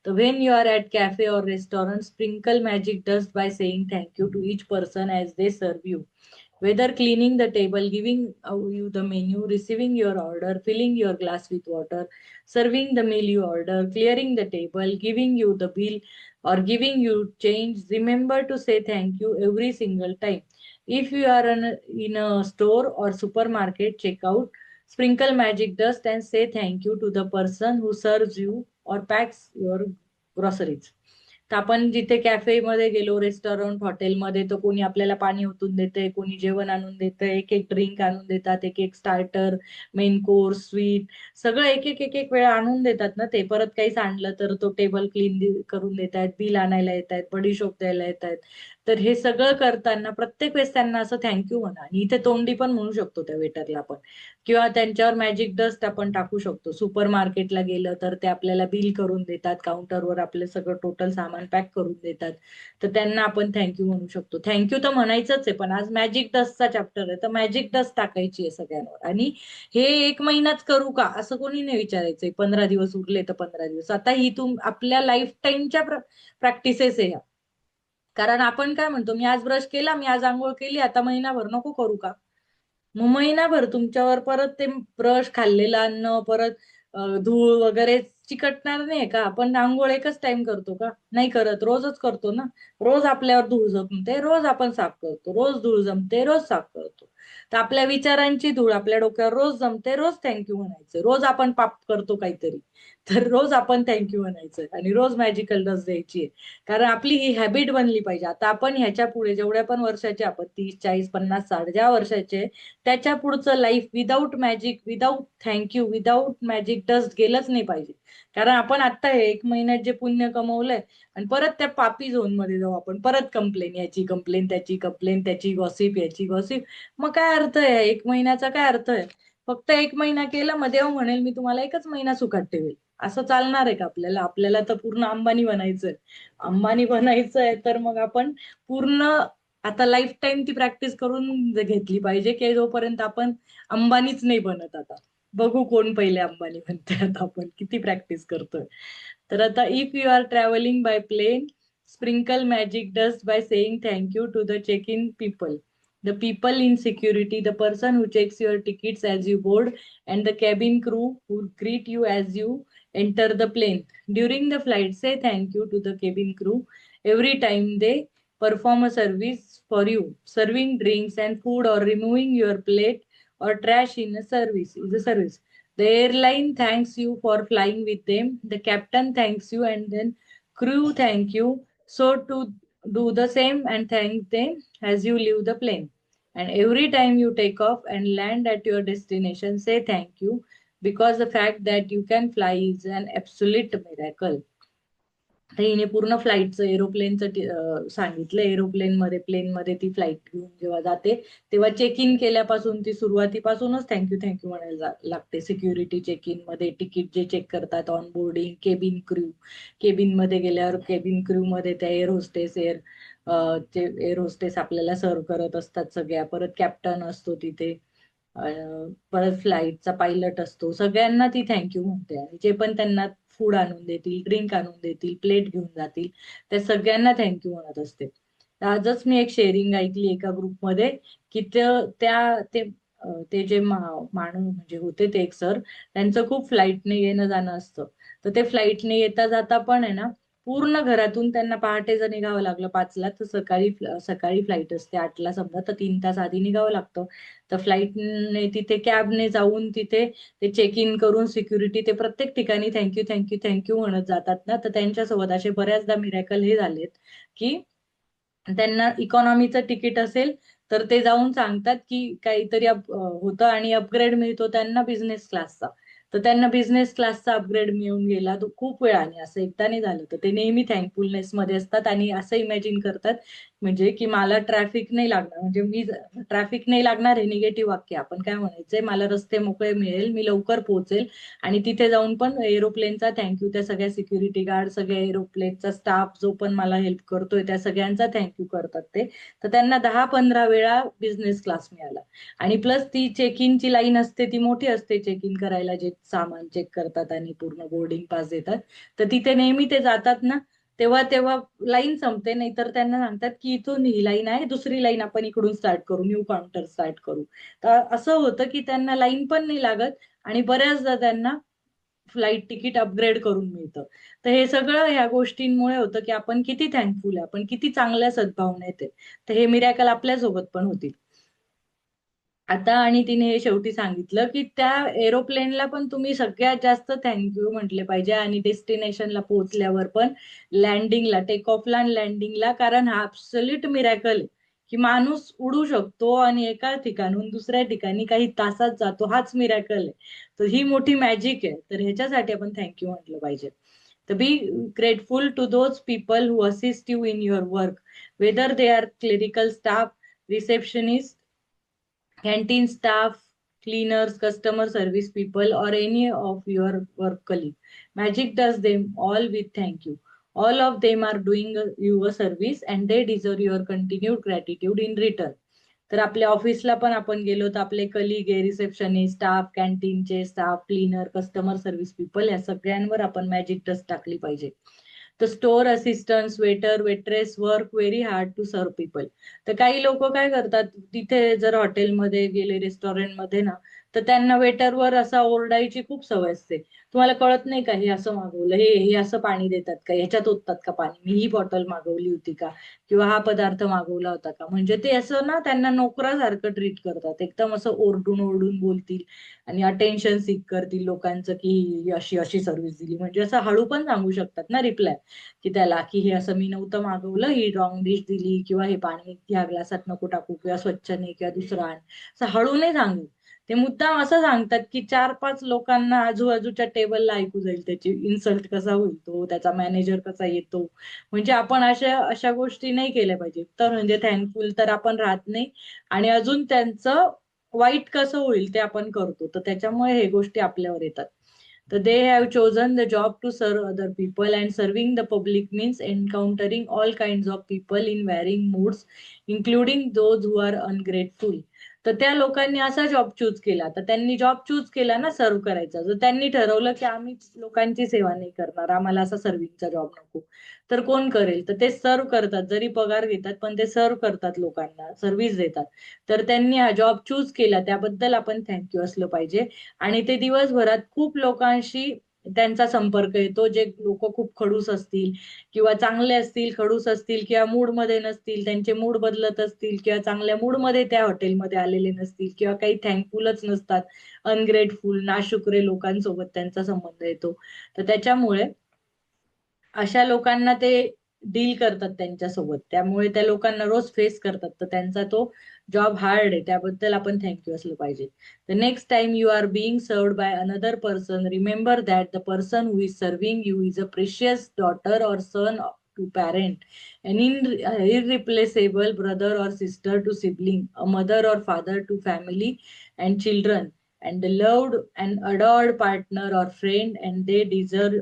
So when you are at cafe or restaurant, sprinkle magic dust by saying thank you to each person as they serve you. Whether cleaning the table, giving you the menu, receiving your order, filling your glass with water, serving the meal you order, clearing the table, giving you the bill, or giving you change, remember to say thank you every single time. If you are in a store or supermarket checkout, sprinkle magic dust and say thank you to the person who serves you or packs your groceries. तर आपण जिथे कॅफेमध्ये गेलो, restaurant, हॉटेलमध्ये, तर कोणी आपल्याला पाणी ओतून देतंय, कोणी जेवण आणून देतंय, एक एक ड्रिंक आणून देतात, एक एक स्टार्टर, मेन कोर्स, स्वीट, सगळं एक एक वेळा आणून देतात ना ते. परत काही सांडलं तर तो टेबल क्लीन करून देत आहेत, बिल आणायला येत आहेत, बडीशोप द्यायला येत आहेत. तर हे सगळं करताना प्रत्येक वेळेस त्यांना असं थँक्यू म्हणा. आणि इथे तोंडी पण म्हणू शकतो त्या वेटरला आपण, किंवा त्यांच्यावर मॅजिक डस्ट आपण टाकू शकतो. सुपर मार्केटला गेलं तर ते आपल्याला बिल करून देतात, काउंटरवर आपलं सगळं टोटल सामान पॅक करून देतात. तर त्यांना आपण थँक्यू म्हणू शकतो. थँक्यू तर म्हणायचंच आहे, पण आज मॅजिक डस्टचा चॅप्टर आहे, तर मॅजिक डस्ट टाकायची आहे सगळ्यांवर. आणि हे 1 महिनाच करू का असं कोणी नाही विचारायचंय, 15 दिवस उरले तर 15 दिवस. आता ही आपल्या लाईफ टाईमच्या प्रॅक्टिसेस आहे ह्या. कारण आपण काय म्हणतो, मी आज ब्रश केला, मी आज आंघोळ केली, आता महिनाभर नको करू का? मग महिनाभर तुमच्यावर परत ते ब्रश, खाल्लेलं अन्न, परत धूळ वगैरे चिकटणार नाही का? आपण अंघोळ एकच टाइम करतो का? नाही करत, रोजच करतो ना. रोज आपल्यावर धूळ जमते, रोज आपण साफ करतो, रोज धूळ जमते, रोज साफ करतो. तर आपल्या विचारांची धूळ आपल्या डोक्यावर रोज जमते, रोज थँक्यू म्हणायचं. रोज आपण पाप करतो काहीतरी, तर रोज आपण थँक्यू म्हणायचं आणि रोज मॅजिकल डस्ट द्यायची आहे. कारण आपली ही हॅबिट बनली पाहिजे. आता आपण ह्याच्या पुढे जेवढ्या पण वर्षाचे, आपण 30, 40, 50, 60 ज्या वर्षाचे, त्याच्या पुढचं life without magic, without thank you, without magic dust गेलंच नाही पाहिजे. कारण आपण आता हे 1 महिन्यात जे पुण्य कमवलंय, आणि परत त्या पापी झोन मध्ये जाऊ आपण, परत कंप्लेन, याची कंप्लेन, त्याची कंप्लेन, त्याची गॉसिप, याची गॉसिप. मग काय अर्थ आहे? 1 महिन्याचा काय अर्थ आहे? फक्त 1 महिना केला मग देव म्हणेल मी तुम्हाला 1च महिना सुखात ठेवेल. असं चालणार आहे का आपल्याला? आपल्याला तर पूर्ण अंबानी बनायचंय. अंबानी बनायचंय तर मग आपण पूर्ण आता लाईफ टाईम ती प्रॅक्टिस करून घेतली पाहिजे, की जोपर्यंत आपण अंबानीच नाही बनत. आता बघू कोण पहिले अंबानी बनते. आता आपण किती प्रॅक्टिस करतोय. तर आता if you are travelling by plane, sprinkle magic dust by saying thank you to the check in people, the people in security, the person who checks your tickets as you board, and the cabin crew who greet you as you enter the plane. During the flight, say thank you to the cabin crew every time they perform a service for you. Serving drinks and food or removing your plate or trash in a service is a service. The airline thanks you for flying with them. The captain thanks you, and then crew thank you. So to do the same and thank them as you leave the plane. And every time you take off and land at your destination, say thank you, because the fact that you can fly is an absolute miracle. तर हिने पूर्ण फ्लाईटचं, एरोप्लेनचं सांगितलं. एरोप्लेनमध्ये, प्लेनमध्ये ती flight घेऊन जेव्हा जाते तेव्हा चेक इन केल्यापासून ती सुरुवातीपासूनच थँक्यू थँक्यू म्हणायला लागते. सिक्युरिटी चेक इन मध्ये तिकीट जे चेक करतात, on boarding, cabin crew, cabin मध्ये गेल्यावर केबिन क्रू मध्ये त्या एअर होस्टेस, ते एअर होस्टेस आपल्याला सर्व करत असतात सगळ्या. परत कॅप्टन असतो तिथे, परत फ्लाईटचा पायलट असतो. सगळ्यांना ती थँक्यू म्हणते. आणि जे पण त्यांना फूड आणून देतील, ड्रिंक आणून देतील, प्लेट घेऊन जातील, त्या सगळ्यांना थँक्यू म्हणत असते. तर आजच मी एक शेअरिंग ऐकली एका ग्रुपमध्ये, की ते जे माणूस म्हणजे होते ते एक सर, त्यांचं खूप फ्लाईटने येणं जाणं असतं. तर ते फ्लाईटने येता जाता पण आहे ना, पूर्ण घरातून त्यांना पहाटे जर निघावं लागलं 5ला, तर सकाळी सकाळी फ्लाईट असते 8ला समजा, तर 3 तास आधी निघावं लागतं. तर फ्लाईटने तिथे कॅबने जाऊन तिथे ते चेक इन करून सिक्युरिटी ते प्रत्येक ठिकाणी थँक्यू थँक्यू थँक्यू म्हणत जातात ना. तर त्यांच्यासोबत असे बऱ्याचदा मिरॅकल हे झालेत, की त्यांना इकॉनॉमीचं तिकीट असेल तर ते जाऊन सांगतात की काहीतरी होतं आणि अपग्रेड मिळतो त्यांना बिझनेस क्लासचा. तर त्यांना बिझनेस क्लासचा अपग्रेड मिळून गेला. तो खूप वेळाने, असं एकदा नाही झालं. तर ते नेहमी थँकफुलनेस मध्ये असतात आणि असं इमॅजिन करतात, म्हणजे की मला ट्रॅफिक नाही लागणार, म्हणजे मी ट्रॅफिक नाही लागणार हे निगेटिव्ह वाक्य. आपण काय म्हणायचंय, मला रस्ते मोकळे मिळेल, मी लवकर पोहोचेल. आणि तिथे जाऊन पण एरोप्लेनचा थँक्यू, त्या सगळ्या सिक्युरिटी गार्ड, सगळ्या एरोप्लेनचा स्टाफ जो पण मला हेल्प करतोय त्या सगळ्यांचा थँक्यू करतात ते. तर त्यांना 10-15 वेळा बिझनेस क्लास मिळाला. आणि प्लस ती चेक इनची लाईन असते, ती मोठी असते चेक इन करायला, जे सामान चेक करतात आणि पूर्ण बोर्डिंग पास देतात. तर तिथे नेहमी ते जातात ना, तेव्हा तेव्हा लाईन संपते. नाहीतर त्यांना सांगतात की इथून ही लाईन आहे, दुसरी लाईन आपण इकडून स्टार्ट करू, न्यू काउंटर स्टार्ट करू. तर असं होतं की त्यांना लाईन पण नाही लागत आणि बऱ्याचदा त्यांना फ्लाईट तिकीट अपग्रेड करून मिळतं. तर हे सगळं ह्या गोष्टींमुळे होतं, की आपण किती थँकफुल आहे, आपण किती चांगल्या सद्भावनेत आहे. तर हे मिरॅकल आपल्यासोबत पण होतील आता. आणि तिने हे शेवटी सांगितलं, की त्या एरोप्लेनला पण तुम्ही सगळ्यात जास्त थँक्यू म्हटले पाहिजे, आणि डेस्टिनेशनला पोहोचल्यावर पण, लँडिंगला, टेक ऑफला आणि लँडिंगला. कारण हा ऍब्सोल्यूट मिरॅकल आहे, की माणूस उडू शकतो आणि एका ठिकाणून दुसऱ्या ठिकाणी काही तासात जातो. हाच मिरॅकल आहे. तर ही मोठी मॅजिक आहे. तर ह्याच्यासाठी आपण थँक्यू म्हटलं पाहिजे. तर be grateful to those people who assist you in your work, whether they are clinical staff, receptionist, canteen staff, cleaners, customer service people, or any of your work colleague. Magic does them all with thank you. All of them are doing you a service and they deserve your continued gratitude in return. तर आपल्या ऑफिसला पण आपण गेलो तर आपले colleague आहे, receptionist staff, कॅन्टीनचे staff, cleaner, customer service people, या सगळ्यांवर आपण मॅजिक डस्ट टाकली पाहिजे. तर store assistant, waiter, waitress work very hard to serve people. तर काही लोक काय करतात, तिथे जर हॉटेलमध्ये गेले, रेस्टॉरंटमध्ये ना, तर त्यांना वेटरवर असा ओरडायची खूप सवय असते. तुम्हाला कळत नाही का, हे असं मागवलं, हे हे असं पाणी देतात का, ह्याच्यात ओततात का पाणी, मी ही बॉटल मागवली होती का, किंवा हा पदार्थ मागवला होता का. म्हणजे ते असं ना, त्यांना नोकरासारखं ट्रीट करतात. एकदम असं ओरडून ओरडून बोलतील आणि अटेन्शन सीक करतील लोकांचं, की ही अशी अशी सर्व्हिस दिली. म्हणजे असं हळू पण सांगू शकतात ना रिप्लाय, की त्याला, की हे असं मी नव्हतं मागवलं, ही रॉंग डिश दिली, किंवा हे पाणी ह्या ग्लासात नको टाकू, किंवा स्वच्छ नाही, किंवा दुसरं आण. असं हळू नाही सांगू. ते मुद्दाम असं सांगतात की 4-5 लोकांना आजूबाजूच्या टेबलला ऐकू जाईल त्याची इन्सल्ट कसा होईल तो, त्याचा मॅनेजर कसा येतो. म्हणजे आपण अशा अशा गोष्टी नाही केल्या पाहिजे. तर म्हणजे थँकफुल तर आपण राहत नाही आणि अजून त्यांचं वाईट कसं होईल ते आपण करतो. तर त्याच्यामुळे हे गोष्टी आपल्यावर येतात. तर they have chosen the job to serve other people, and serving the public means encountering all kinds of people in varying moods, including those who are ungrateful. तर त्या लोकांनी असा जॉब चूज केला. तर त्यांनी जॉब चूज केला ना serve करायचा. जर त्यांनी ठरवलं की आम्ही लोकांची सेवा नाही करणार, आम्हाला असा सर्व्हिंगचा जॉब नको, तर कोण करेल? तर ते सर्व्ह करतात. जरी पगार घेतात, पण ते सर्व्ह करतात लोकांना, सर्व्हिस देतात. तर त्यांनी हा जॉब चूज केला त्याबद्दल आपण थँक्यू असलं पाहिजे. आणि ते दिवसभरात खूप लोकांशी त्यांचा संपर्क येतो. जे लोक खूप खडूस असतील किंवा चांगले असतील, खडूस असतील किंवा मूडमध्ये नसतील, त्यांचे मूड बदलत असतील किंवा चांगल्या मूडमध्ये त्या हॉटेलमध्ये आलेले नसतील किंवा काही थँकफुलच नसतात, अनग्रेटफुल, नाशुक्रे लोकांसोबत त्यांचा संबंध येतो. तर त्याच्यामुळे अशा लोकांना ते डील करतात त्यांच्यासोबत. त्यामुळे त्या लोकांना रोज फेस करतात. तर त्यांचा तो जॉब हार्ड आहे. त्याबद्दल आपण थँक्यू असलं पाहिजे. The next time you are being served by another person, remember that the person who is serving you is a precious daughter or son to parent, an irreplaceable brother or sister to sibling, a mother or father to family and children, and a loved and adored partner or friend, and they deserve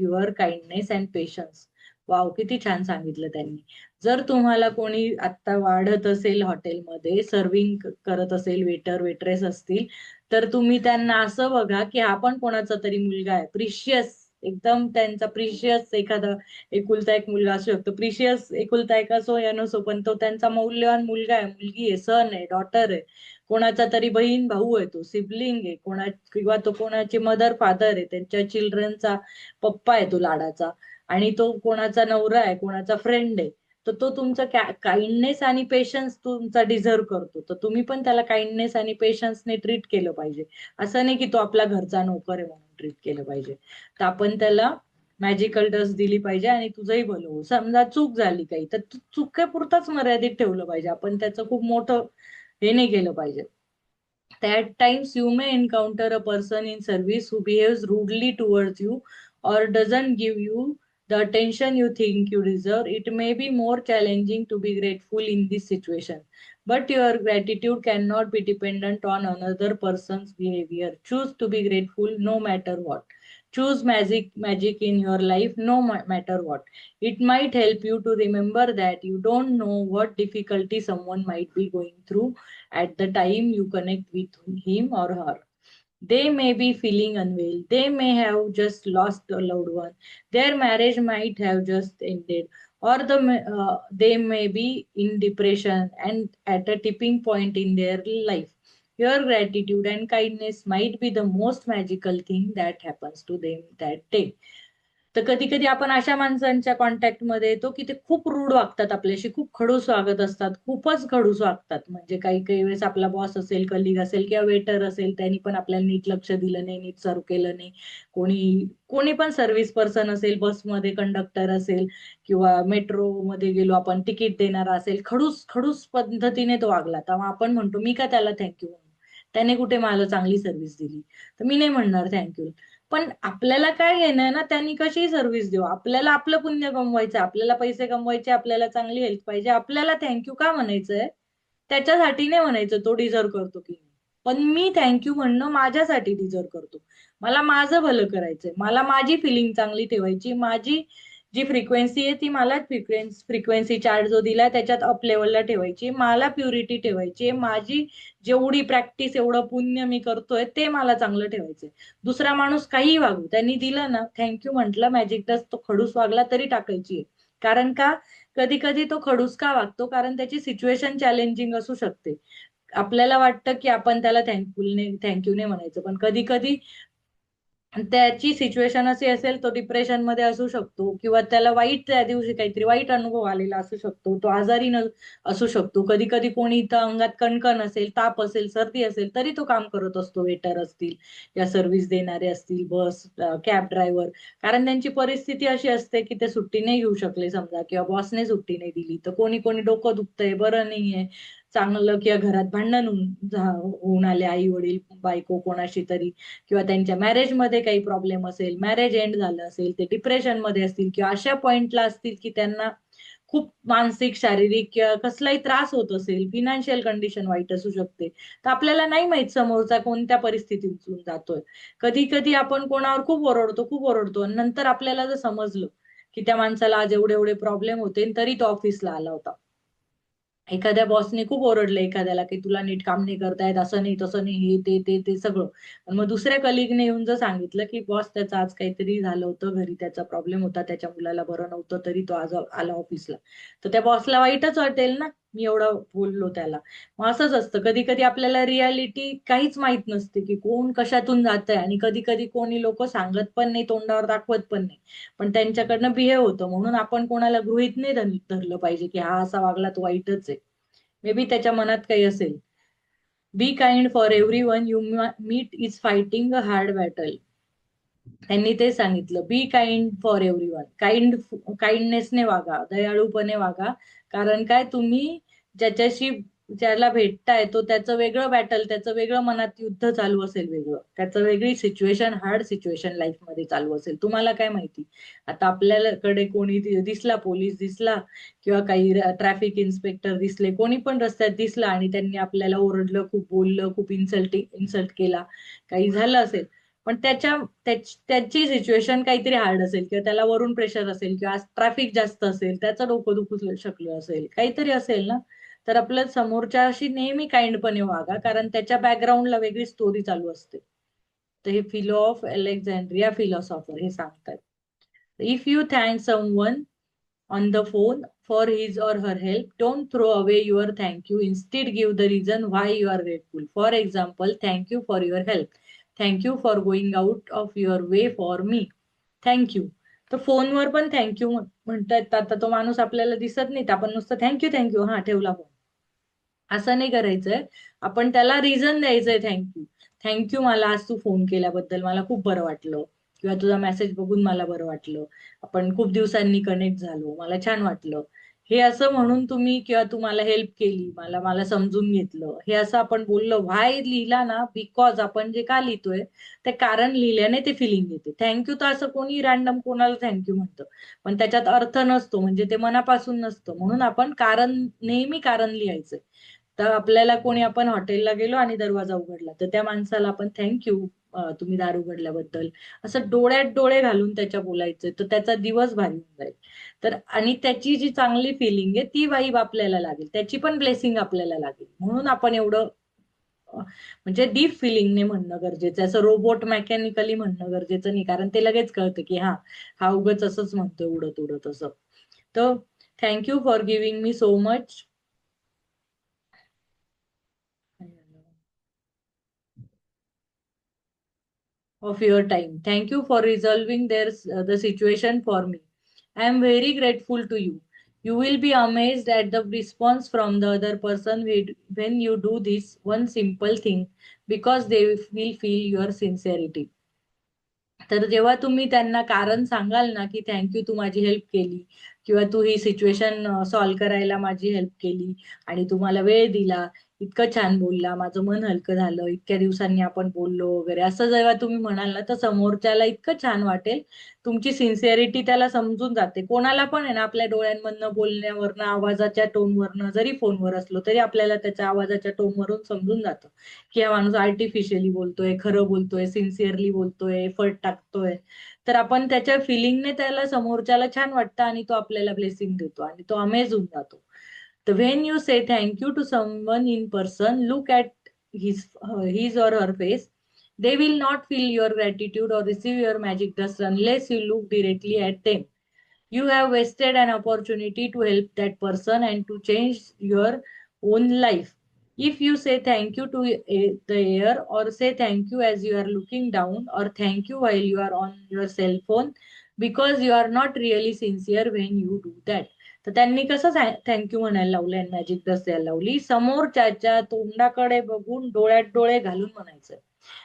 your kindness and patience. Wow, किती छान सांगितलं त्यांनी. जर तुम्हाला कोणी आता वाढत असेल हॉटेलमध्ये, सर्व्हिंग करत असेल, वेटर वेट्रेस असतील, तर तुम्ही त्यांना असं बघा की हा पण कोणाचा तरी मुलगा आहे, प्रिशियस, एकदम त्यांचा प्रिशियस एखादा एकुलता एक मुलगा असू शकतो. प्रिशियस एकुलता एक असो या नसो, पण तो त्यांचा मौल्यवान मुलगा आहे, मुलगी आहे, सन आहे, डॉटर आहे, कोणाचा तरी बहीण भाऊ आहे, तो सिबलिंग आहे, किंवा तो कोणाची मदर फादर आहे, त्यांच्या चिल्ड्रनचा पप्पा आहे तो लाडाचा, आणि तो कोणाचा नवरा आहे, कोणाचा फ्रेंड आहे. तर तो तुमचा काइंडनेस आणि पेशन्स तुमचा डिझर्व करतो. तर तुम्ही पण त्याला काइंडनेस आणि पेशन्सने ट्रीट केलं पाहिजे. असं नाही की तो आपला घरचा नोकर आहे म्हणून ट्रीट केलं पाहिजे. तर आपण त्याला मॅजिकल डस्ट दिली पाहिजे आणि तुझंही भलं हो. समजा चूक झाली काही, तर चुकीपुरताच मर्यादित ठेवलं पाहिजे. आपण त्याचं खूप मोठं हे नाही केलं पाहिजे. At times, you may encounter a person in service who behaves rudely towards you or doesn't give you the attention you think you deserve. It may be more challenging to be grateful in this situation. But your gratitude cannot be dependent on another person's behavior. Choose to be grateful no matter what. Choose magic in your life no matter what. It might help you to remember that you don't know what difficulty someone might be going through at the time you connect with him or her. They may be feeling unwell. They may have just lost a loved one. Their marriage might have just ended. Or they may be in depression and at a tipping point in their life. Your gratitude and kindness might be the most magical thing that happens to them that day. तर कधी कधी आपण अशा माणसांच्या कॉन्टॅक्टमध्ये येतो की ते खूप रूढ वागतात आपल्याशी, खूप खडूस वागत असतात, खूपच खडूस वागतात. म्हणजे काही काही वेळेस आपला बॉस असेल, कलिग असेल किंवा वेटर असेल, त्यांनी पण आपल्याला नीट लक्ष दिलं नाही, नीट सर्व केलं नाही. कोणी कोणी पण सर्व्हिस पर्सन असेल, बसमध्ये कंडक्टर असेल किंवा मेट्रोमध्ये गेलो आपण, तिकीट देणारा असेल, खडूस खडूस पद्धतीने तो वागला, तेव्हा आपण म्हणतो मी का त्याला थँक्यू म्हणू, त्याने कुठे मला चांगली सर्व्हिस दिली. तर मी नाही म्हणणार थँक्यू. पण आपल्याला काय घेणं आहे ना, त्यांनी कशी सर्व्हिस देऊ, आपल्याला आपलं पुण्य कमवायचं, आपल्याला पैसे कमवायचे, आपल्याला चांगली हेल्थ पाहिजे, आपल्याला थँक्यू का म्हणायचंय? त्याच्यासाठी नाही म्हणायचं तो डिझर्व करतो की नाही. पण मी थँक्यू म्हणणं माझ्यासाठी डिझर्व करतो. मला माझं भलं करायचंय, मला माझी फिलिंग चांगली ठेवायची, माझी जी फ्रिक्वेन्सी आहे ती मला फ्रिक्वेन्सी चार्ट जो दिलाय त्याच्यात अप लेवलला ठेवायची, मला प्युरिटी ठेवायची, माझी जेवढी प्रॅक्टिस एवढं पुण्य मी करतोय ते मला चांगलं ठेवायचंय. दुसरा माणूस काही वागू, त्यांनी दिलं ना थँक्यू म्हटलं, मॅजिक डस्ट तो खडूस वागला तरी टाकायची. कारण का? कधी कधी तो खडूस का वागतो? कारण त्याची सिच्युएशन चॅलेंजिंग असू शकते. आपल्याला वाटतं की आपण त्याला थँक्यू नाही म्हणायचं, पण कधी कधी त्याची सिच्युएशन अशी असेल, तो डिप्रेशन मध्ये असू शकतो किंवा त्याला वाईट त्या दिवशी काहीतरी वाईट अनुभव आलेला असू शकतो, तो आजारी असू शकतो. कधी कधी कोणी इथं अंगात कणकण असेल, ताप असेल, सर्दी असेल, तरी तो काम करत असतो. वेटर असतील या सर्व्हिस देणारे असतील, बस कॅब ड्रायव्हर, कारण त्यांची परिस्थिती अशी असते की ते सुट्टी नाही घेऊ शकले समजा, किंवा बॉसने सुट्टी नाही दिली, तर कोणी कोणी डोकं दुखतंय, बरं नाहीये, चांगलं किंवा घरात भांडण होऊन आले, आई वडील बायको कोणाशी तरी, किंवा त्यांच्या मॅरेजमध्ये काही प्रॉब्लेम असेल, मॅरेज एंड झालं असेल, ते डिप्रेशन मध्ये असतील किंवा अशा पॉइंटला असतील की त्यांना खूप मानसिक शारीरिक किंवा कसलाही त्रास होत असेल, फिनान्शियल कंडिशन वाईट असू शकते, तर आपल्याला नाही माहित समोरचा कोणत्या परिस्थितीतून जातोय. कधी कधी आपण कोणावर खूप ओरडतो आणि नंतर आपल्याला जर समजलं की त्या माणसाला आज एवढे एवढे प्रॉब्लेम होते आणि तरी तो ऑफिसला आला होता. एखाद्या बॉसने खूप ओरडलं एखाद्याला की तुला नीट काम नाही करतायत, असं नाही तसं नाही, हे ते सगळं. आणि मग दुसऱ्या कलिगने येऊन जर सांगितलं की बॉस त्याचं आज काहीतरी झालं होतं, घरी त्याचा प्रॉब्लेम होता, त्याच्या मुलाला बरं नव्हतं, तरी तो आज आला ऑफिसला, तर त्या बॉसला वाईटच वाटेल ना, मी एवढं बोललो त्याला. मग असंच असतं, कधी कधी आपल्याला रियालिटी काहीच माहित नसते की कोण कशातून जातंय, आणि कधी कधी कोणी लोक सांगत पण नाही, तोंडावर दाखवत पण नाही, पण त्यांच्याकडनं बिहेव होतं, म्हणून आपण कोणाला गृहीत नाही धरलं पाहिजे की हा असा वागला तो वाईटच आहे. मे बी त्याच्या मनात काही असेल. Be kind for everyone you meet is fighting a hard battle. त्यांनी ते सांगितलं, be kind for everyone, काइंडनेसने वागा, दयाळूपणे वागा. कारण काय, तुम्ही ज्याच्याशी ज्याला भेटताय तो त्याचं वेगळं बॅटल, त्याचं वेगळं मनात युद्ध चालू असेल, वेगळं त्याचं वेगळी सिच्युएशन, हार्ड सिच्युएशन लाईफ मध्ये चालू असेल. तुम्हाला काय माहिती, आता आपल्याकडे कोणी दिसला, पोलीस दिसला किंवा काही ट्रॅफिक इन्स्पेक्टर दिसले, कोणी पण रस्त्यात दिसला आणि त्यांनी आपल्याला ओरडलं, खूप बोललं, खूप इन्सल्ट केला, काही झालं असेल, पण त्याची सिच्युएशन काहीतरी हार्ड असेल किंवा त्याला वरून प्रेशर असेल किंवा ट्रॅफिक जास्त असेल, त्याचं डोकं दुखू शकलं असेल, काहीतरी असेल ना, तर आपलं समोरच्याशी नेहमी काइंडपणे वागा, कारण त्याच्या बॅकग्राऊंडला वेगळी स्टोरी चालू असते. तर हे फिलो ऑफ अलेक्झांड्रिया फिलॉसॉफर हे सांगतात, if you thank someone on the phone for his or her help, don't throw away your thank you. Instead, give the reason why you are grateful. For example, thank you for your help. Thank you for going out of your way for me. Thank you. तर फोनवर पण thank you म्हणतात, आता तो माणूस आपल्याला दिसत नाही, तर आपण नुसतं थँक्यू थँक्यू, हा ठेवला फोन, असं नाही करायचंय. आपण त्याला रिझन द्यायचंय, थँक्यू. थँक्यू, मला आज तू फोन केल्याबद्दल मला खूप बरं वाटलं, किंवा तुझा मेसेज बघून मला बरं वाटलं, आपण खूप दिवसांनी कनेक्ट झालो, मला छान वाटलं. हे असं म्हणून तुम्ही, किंवा तू मला हेल्प केली, मला मला समजून घेतलं, हे असं आपण बोललो, व्हाय लिहिला ना, बिकॉज आपण जे का लिहितोय ते कारण लिहिल्याने ते फिलिंग येते. थँक्यू तर असं कोणी रॅन्डम कोणाला थँक्यू म्हणतं, पण त्याच्यात अर्थ नसतो, म्हणजे ते मनापासून नसतं, म्हणून आपण कारण, नेहमी कारण लिहायचंय. तर आपल्याला कोणी, आपण हॉटेलला गेलो आणि दरवाजा उघडला, तर त्या माणसाला आपण थँक्यू, तुम्ही दार उघडल्याबद्दल, असं डोळ्यात डोळे घालून त्याच्या बोलायचं, तर त्याचा दिवस भारी होऊन जाईल. तर आणि त्याची जी चांगली फिलिंग आहे ती वाईब आपल्याला लागेल, त्याची पण ब्लेसिंग आपल्याला लागेल, म्हणून आपण एवढं म्हणजे डीप फिलिंगने म्हणणं गरजेचं आहे, असं रोबोट मेकॅनिकली म्हणणं गरजेचं नाही, कारण ते लगेच कळतं की हा हा उगच असंच म्हणतोय उडत उडत असं. तर thank you for giving me so much of your time. Thank you for resolving the situation for me. I am very grateful to you. You will be amazed at the response from the other person when you do this one simple thing, because they will feel your sincerity. तर जेव्हा तुम्ही त्यांना कारण सांगाल ना की thank you, तू माझी help केली, किंवा तू ही सिच्युएशन सॉल्व्ह करायला माझी हेल्प केली, आणि तू मला वेळ दिला, इतकं छान बोलला, माझं मन हलकं झालं, इतक्या दिवसांनी आपण बोललो वगैरे, असं जेव्हा तुम्ही म्हणाल ना, तर समोरच्याला इतकं छान वाटेल. तुमची सिन्सिअरिटी त्याला समजून जाते. कोणाला पण आहे ना, आपल्या डोळ्यांमधनं, बोलण्यावरनं, आवाजाच्या टोनवरनं, जरी फोनवर असलो तरी आपल्याला त्याच्या आवाजाच्या टोनवरून समजून जातं की हा माणूस आर्टिफिशियली बोलतोय, खरं बोलतोय, सिन्सिअरली बोलतोय, एफर्ट टाकतोय. तर आपण त्याच्या फिलिंगने त्याला, समोरच्याला छान वाटतं आणि तो आपल्याला ब्लेसिंग देतो आणि तो अमेज होऊन जातो. तर when you say thank you to someone in person, look at his or her face. They will not feel your gratitude or receive your magic dust unless you look directly at them. You have wasted an opportunity to help that person and to change your own life. If you say thank you to the air, or say thank you as you are looking down, or thank you while you are on your cell phone, because you are not really sincere when you do that. तर त्यांनी कसं thank you म्हणायला लावलं आणि magic dust द्यायला लावली, समोरच्याच्या तोंडाकडे बघून डोळ्यात डोळे घालून म्हणायचं.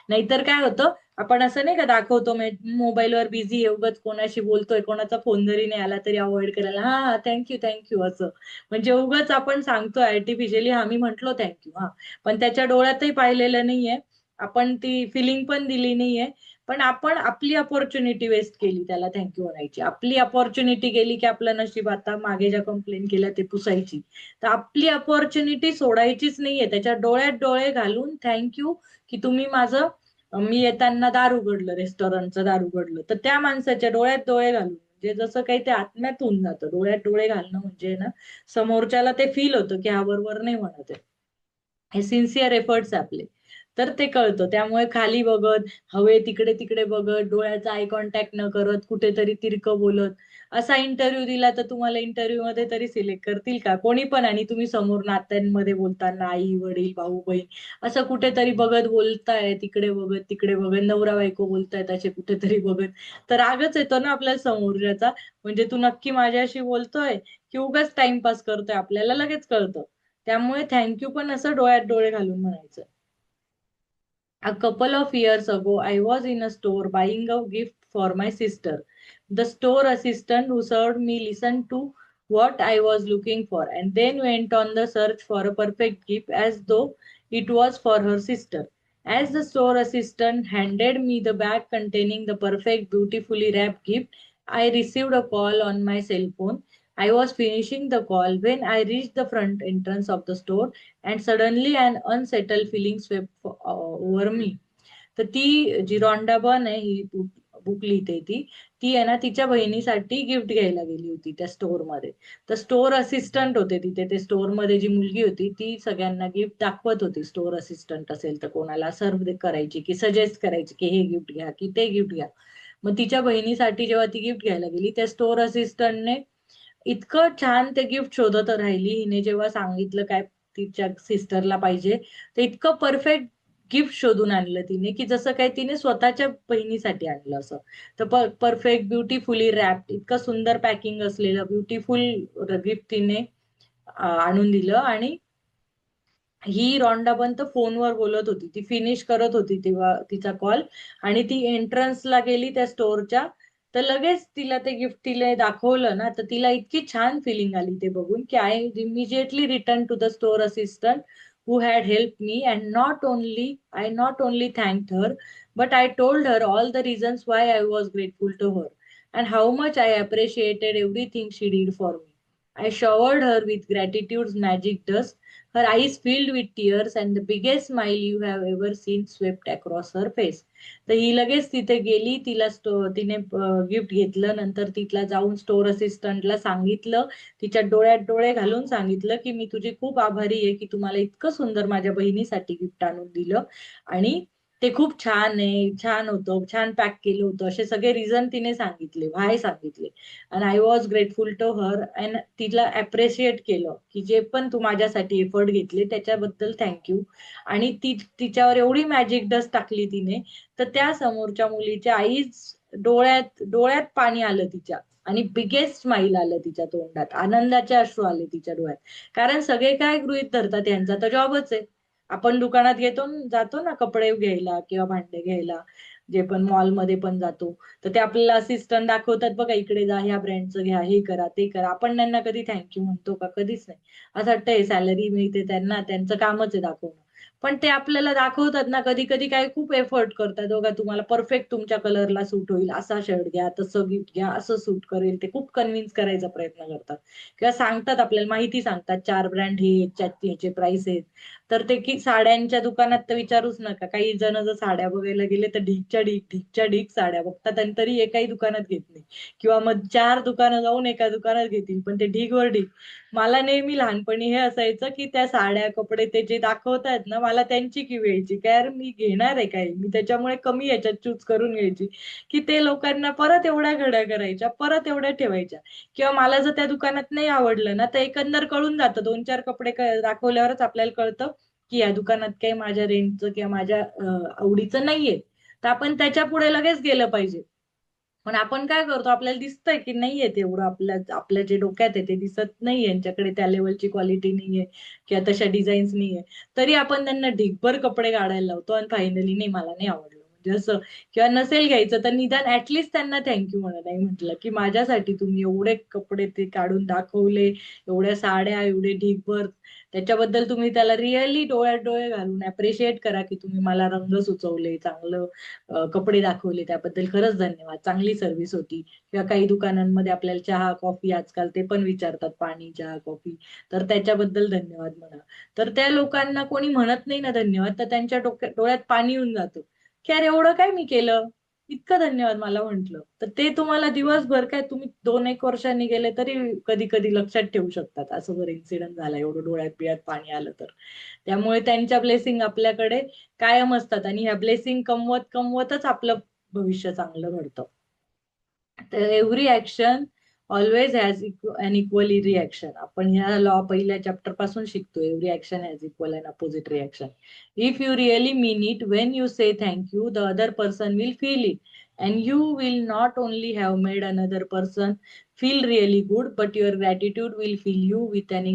नाहीतर काय होतं, आपण असं नाही का दाखवतो मोबाईलवर बिझी आहे, उगाच कोणाशी बोलतोय, कोणाचा फोन जरी नाही आला तरी अवॉइड करायला, हा हा थँक्यू थँक्यू असं. म्हणजे उगाच आपण सांगतोय आर्टिफिशियली, हा मी म्हंटलो थँक्यू, हा, पण त्याच्या डोळ्यातही पाहिलेलं नाहीये, आपण ती फिलिंग पण दिली नाहीये. पण आपण आपली अपॉर्च्युनिटी वेस्ट केली त्याला थँक्यू म्हणायची. आपली अपॉर्च्युनिटी गेली की आपलं नशीब आता मागे ज्या कंप्लेन केल्या ते पुसायची. तर आपली अपॉर्च्युनिटी सोडायचीच नाहीये. त्याच्या डोळ्यात डोळे घालून थँक्यू, की तुम्ही माझं, मी येताना दार उघडलं, रेस्टॉरंटचं दार उघडलं, तर त्या माणसाच्या डोळ्यात डोळे घालून, म्हणजे जसं काही ते आत्म्यात होऊन जातं. डोळ्यात डोळे घालणं म्हणजे ना, समोरच्याला ते फील होतं की हा बरोबर नाही म्हणत आहे, हे सिन्सिअर एफर्ट्स आपले. तर ते कळतं. त्यामुळे खाली बघत, हवे तिकडे तिकडे बघत, डोळ्याचा आय कॉन्टॅक्ट न करत, कुठेतरी तिरकं बोलत, असा इंटरव्ह्यू दिला तर तुम्हाला इंटरव्ह्यू मध्ये तरी सिलेक्ट करतील का कोणी पण? आणि तुम्ही समोर नात्यांमध्ये बोलताना आई वडील भाऊ बहीण असं कुठेतरी बघत बोलताय, तिकडे बघत तिकडे बघत, नवरा बायको बोलतायत असे कुठेतरी बघत, तर रागच येतो ना आपल्याला समोरच्याचा. म्हणजे तू नक्की माझ्याशी बोलतोय की उगाच टाइमपास करतोय, आपल्याला लगेच कळतं. त्यामुळे थँक्यू पण असं डोळ्यात डोळे घालून म्हणायचं. A couple of years ago, I was in a store buying a gift for my sister. The store assistant who served me listened to what I was looking for and then went on the search for a perfect gift as though it was for her sister. As the store assistant handed me the bag containing the perfect, beautifully wrapped gift, I received a call on my cell phone. I was finishing the call when I reached the front entrance of the store and suddenly an unsettled feeling swept over me. तर ती जी Rhonda burn आहे, ही book लिहिते ती, ती आहे ना तिच्या बहिणीसाठी गिफ्ट घ्यायला गेली होती त्या स्टोअर मध्ये. तर स्टोअर असिस्टंट होते तिथे, ते स्टोअर मध्ये जी मुलगी होती ती सगळ्यांना गिफ्ट दाखवत होती. स्टोअर असिस्टंट असेल तर कोणाला सर्व करायची की सजेस्ट करायची की हे गिफ्ट घ्या की ते गिफ्ट घ्या. मग तिच्या बहिणीसाठी जेव्हा ती गिफ्ट घ्यायला गेली, त्या स्टोअर असिस्टंटने इतकं छान ते गिफ्ट शोधत राहिली. हिने जेव्हा सांगितलं काय तिच्या सिस्टरला पाहिजे, तर इतकं परफेक्ट गिफ्ट शोधून आणलं तिने, की जसं काय तिने स्वतःच्या बहिणीसाठी आणलं असं. तर परफेक्ट ब्युटिफुली रॅप, इतकं सुंदर पॅकिंग असलेलं ब्युटिफुल गिफ्ट तिने आणून दिलं. आणि ही रॉन्डा पण तर फोनवर बोलत होती, ती फिनिश करत होती तेव्हा तिचा कॉल, आणि ती एंट्रन्सला गेली त्या स्टोअरच्या. तर लगेच तिला ते गिफ्ट तिला दाखवलं ना, तर तिला इतकी छान फिलिंग आली ते बघून, की I immediately return to the store assistant who had helped me, and not only thanked her, but I told her all the reasons why I was grateful to her and how much I appreciated everything she did for me. I showered her with gratitude's magic dust. Her eyes filled with tears, and the biggest smile you have ever seen swept across her face. तर ही लगेच तिथे गेली, तिने gift घेतलं, नंतर तिथला जाऊन store असिस्टंटला सांगितलं, तिच्या डोळ्यात डोळे घालून सांगितलं की मी तुझी खूप आभारी आहे की तुम्हाला इतकं सुंदर माझ्या बहिणीसाठी गिफ्ट आणून दिलं, आणि ते खूप छान आहे, छान होतं, छान पॅक केलं होतं, असे सगळे रिझन तिने सांगितले, व्हाय सांगितले. आणि I was grateful to her, and तिला अप्रिशिएट केलं की जे पण तू माझ्यासाठी एफर्ट घेतले त्याच्याबद्दल थँक्यू. आणि ती तिच्यावर एवढी मॅजिक डस्ट टाकली तिने, तर त्या समोरच्या मुलीच्या आईच डोळ्यात डोळ्यात पाणी आलं तिच्या, आणि बिगेस्ट स्माईल आलं तिच्या तोंडात, आनंदाचे अश्रू आले तिच्या डोळ्यात. कारण सगळे काय गृहीत धरतात, यांचा तर जॉबच आहे. आपण दुकानात जातो ना कपडे घ्यायला किंवा भांडे घ्यायला, जे पण मॉलमध्ये पण जातो, तर ते आपल्याला असिस्टंट दाखवतात, बघा इकडे जा, ह्या ब्रँडचं घ्या, हे करा ते करा. आपण त्यांना कधी थँक्यू म्हणतो का? कधीच नाही. असं वाटतंय सॅलरी मिळते त्यांना, त्यांचं कामच आहे दाखवणं. पण ते आपल्याला दाखवतात ना, कधी कधी काय खूप एफर्ट करतात, बघा तुम्हाला परफेक्ट तुमच्या कलरला सूट होईल, असा शर्ट घ्या, तसं गिफ्ट घ्या, असं सूट करेल, ते खूप कन्व्हिन्स करायचा प्रयत्न करतात. किंवा सांगतात, आपल्याला माहिती सांगतात, 4 ब्रँड हे ह्याचे प्राइस आहेत. तर ते की साड्यांच्या दुकानात तर विचारूच नका, काही जण जर साड्या बघायला गेले तर ढीकच्या ढीक साड्या बघतात, आणि तरी एकाही दुकानात घेत नाही. किंवा मग 4 दुकानं जाऊन एका दुकानात घेतील, पण ते ढीगवर ढीग. मला नेहमी लहानपणी हे असायचं की त्या साड्या कपडे ते जे दाखवतायत ना, मला त्यांची की यायची काय, यार मी घेणार आहे काय, मी त्याच्यामुळे कमी याच्यात चूज करून घ्यायची, की ते लोकांना परत एवढ्या घड्या करायच्या, परत एवढ्या ठेवायच्या. किंवा मला जर त्या दुकानात नाही आवडलं ना, तर एकंदर कळून जातं, 2-4 कपडे दाखवल्यावरच आपल्याला कळतं की या दुकानात काही माझ्या रेंजचं किंवा माझ्या आवडीचं नाहीये. तर आपण त्याच्या पुढे लगेच गेलं पाहिजे. पण आपण काय करतो, आपल्याला दिसतंय की नाहीये तेवढं, आपल्या जे डोक्यात आहे ते दिसत नाहीये, यांच्याकडे त्या लेवलची क्वालिटी नाहीये किंवा तशा डिझाईन्स नाहीये, तरी आपण त्यांना ढिगभर कपडे काढायला लावतो आणि फायनली नाही, मला नाही आवडलं म्हणजे असं. किंवा नसेल घ्यायचं तर निदान ऍटलिस्ट त्यांना थँक्यू म्हणा, नाही म्हटलं की माझ्यासाठी तुम्ही एवढे कपडे ते काढून दाखवले, एवढ्या साड्या, एवढे ढिगभर, त्याच्याबद्दल तुम्ही त्याला रिअली डोळ्यात डोळे घालून अप्रिशिएट करा की तुम्ही मला रंग सुचवले, चांगलं कपडे दाखवले, त्याबद्दल खरंच धन्यवाद, चांगली सर्व्हिस होती. किंवा काही दुकानांमध्ये आपल्याला चहा कॉफी आजकाल ते पण विचारतात, पाणी चहा कॉफी, तर त्याच्याबद्दल धन्यवाद म्हणा. तर त्या लोकांना कोणी म्हणत नाही ना धन्यवाद, तर त्यांच्या डोळ्यात पाणी येऊन जातं की अरे एवढं काय मी केलं, इतकं धन्यवाद मला म्हंटल. तर ते तुम्हाला दिवसभर काय, तुम्ही 2-1 वर्षांनी गेले तरी कधी कधी लक्षात ठेवू शकतात, असं जर इन्सिडेंट झाला, एवढं डोळ्यात बिळ्यात पाणी आलं तर. त्यामुळे त्यांच्या ब्लेसिंग आपल्याकडे कायम असतात आणि ह्या ब्लेसिंग कमवत कमवतच आपलं भविष्य चांगलं घडतं. तर every action always has an equally reaction, आपण ह्या लॉ पहिल्या चॅप्टर पासून शिकतो. Every action has equal and opposite reaction. If you really mean it when you say thank you, the other person will feel it, and you will not only have made another person feel really good, but your gratitude will fill you with an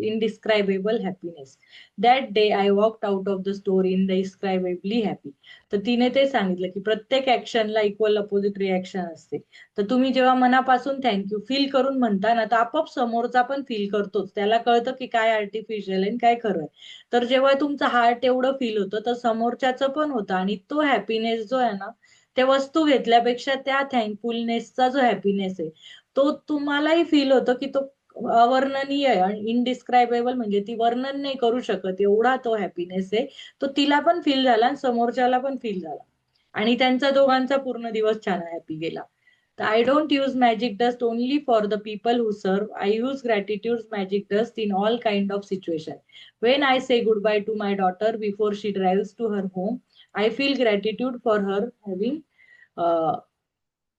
indescribable happiness. That day I walked out of the store indescribably happy. तर तिने ते सांगितलं की प्रत्येक ऍक्शनला equal opposite reaction असते. तर तुम्ही जेव्हा मनापासून थँक्यू फील करून म्हणता ना, तर आपोआप समोरचा पण फील करतोच, त्याला कळतं की काय आर्टिफिशियल आहे आणि काय खरं आहे. तर जेव्हा तुमचं हार्ट एवढं फील होतं, तर समोरच्याचं पण होतं, आणि तो हॅपीनेस जो आहे ना, त्या वस्तू घेतल्यापेक्षा त्या थँकफुलनेसचा जो हॅपीनेस आहे, तो तुम्हालाही फील होतो की तो अवर्णनीय आहे आणि इनडिस्क्रायबेबल, म्हणजे ती वर्णन नाही करू शकत एवढा तो हॅपीनेस आहे. तो तिला पण फील झाला आणि समोरच्याला पण फील झाला, आणि त्यांचा दोघांचा पूर्ण दिवस छान हॅपी गेला. तर I don't use magic dust only for the people who serve, I use gratitude magic dust in all kind of situation. When I say goodbye to my daughter before she drives to her home, I feel gratitude for her having uh,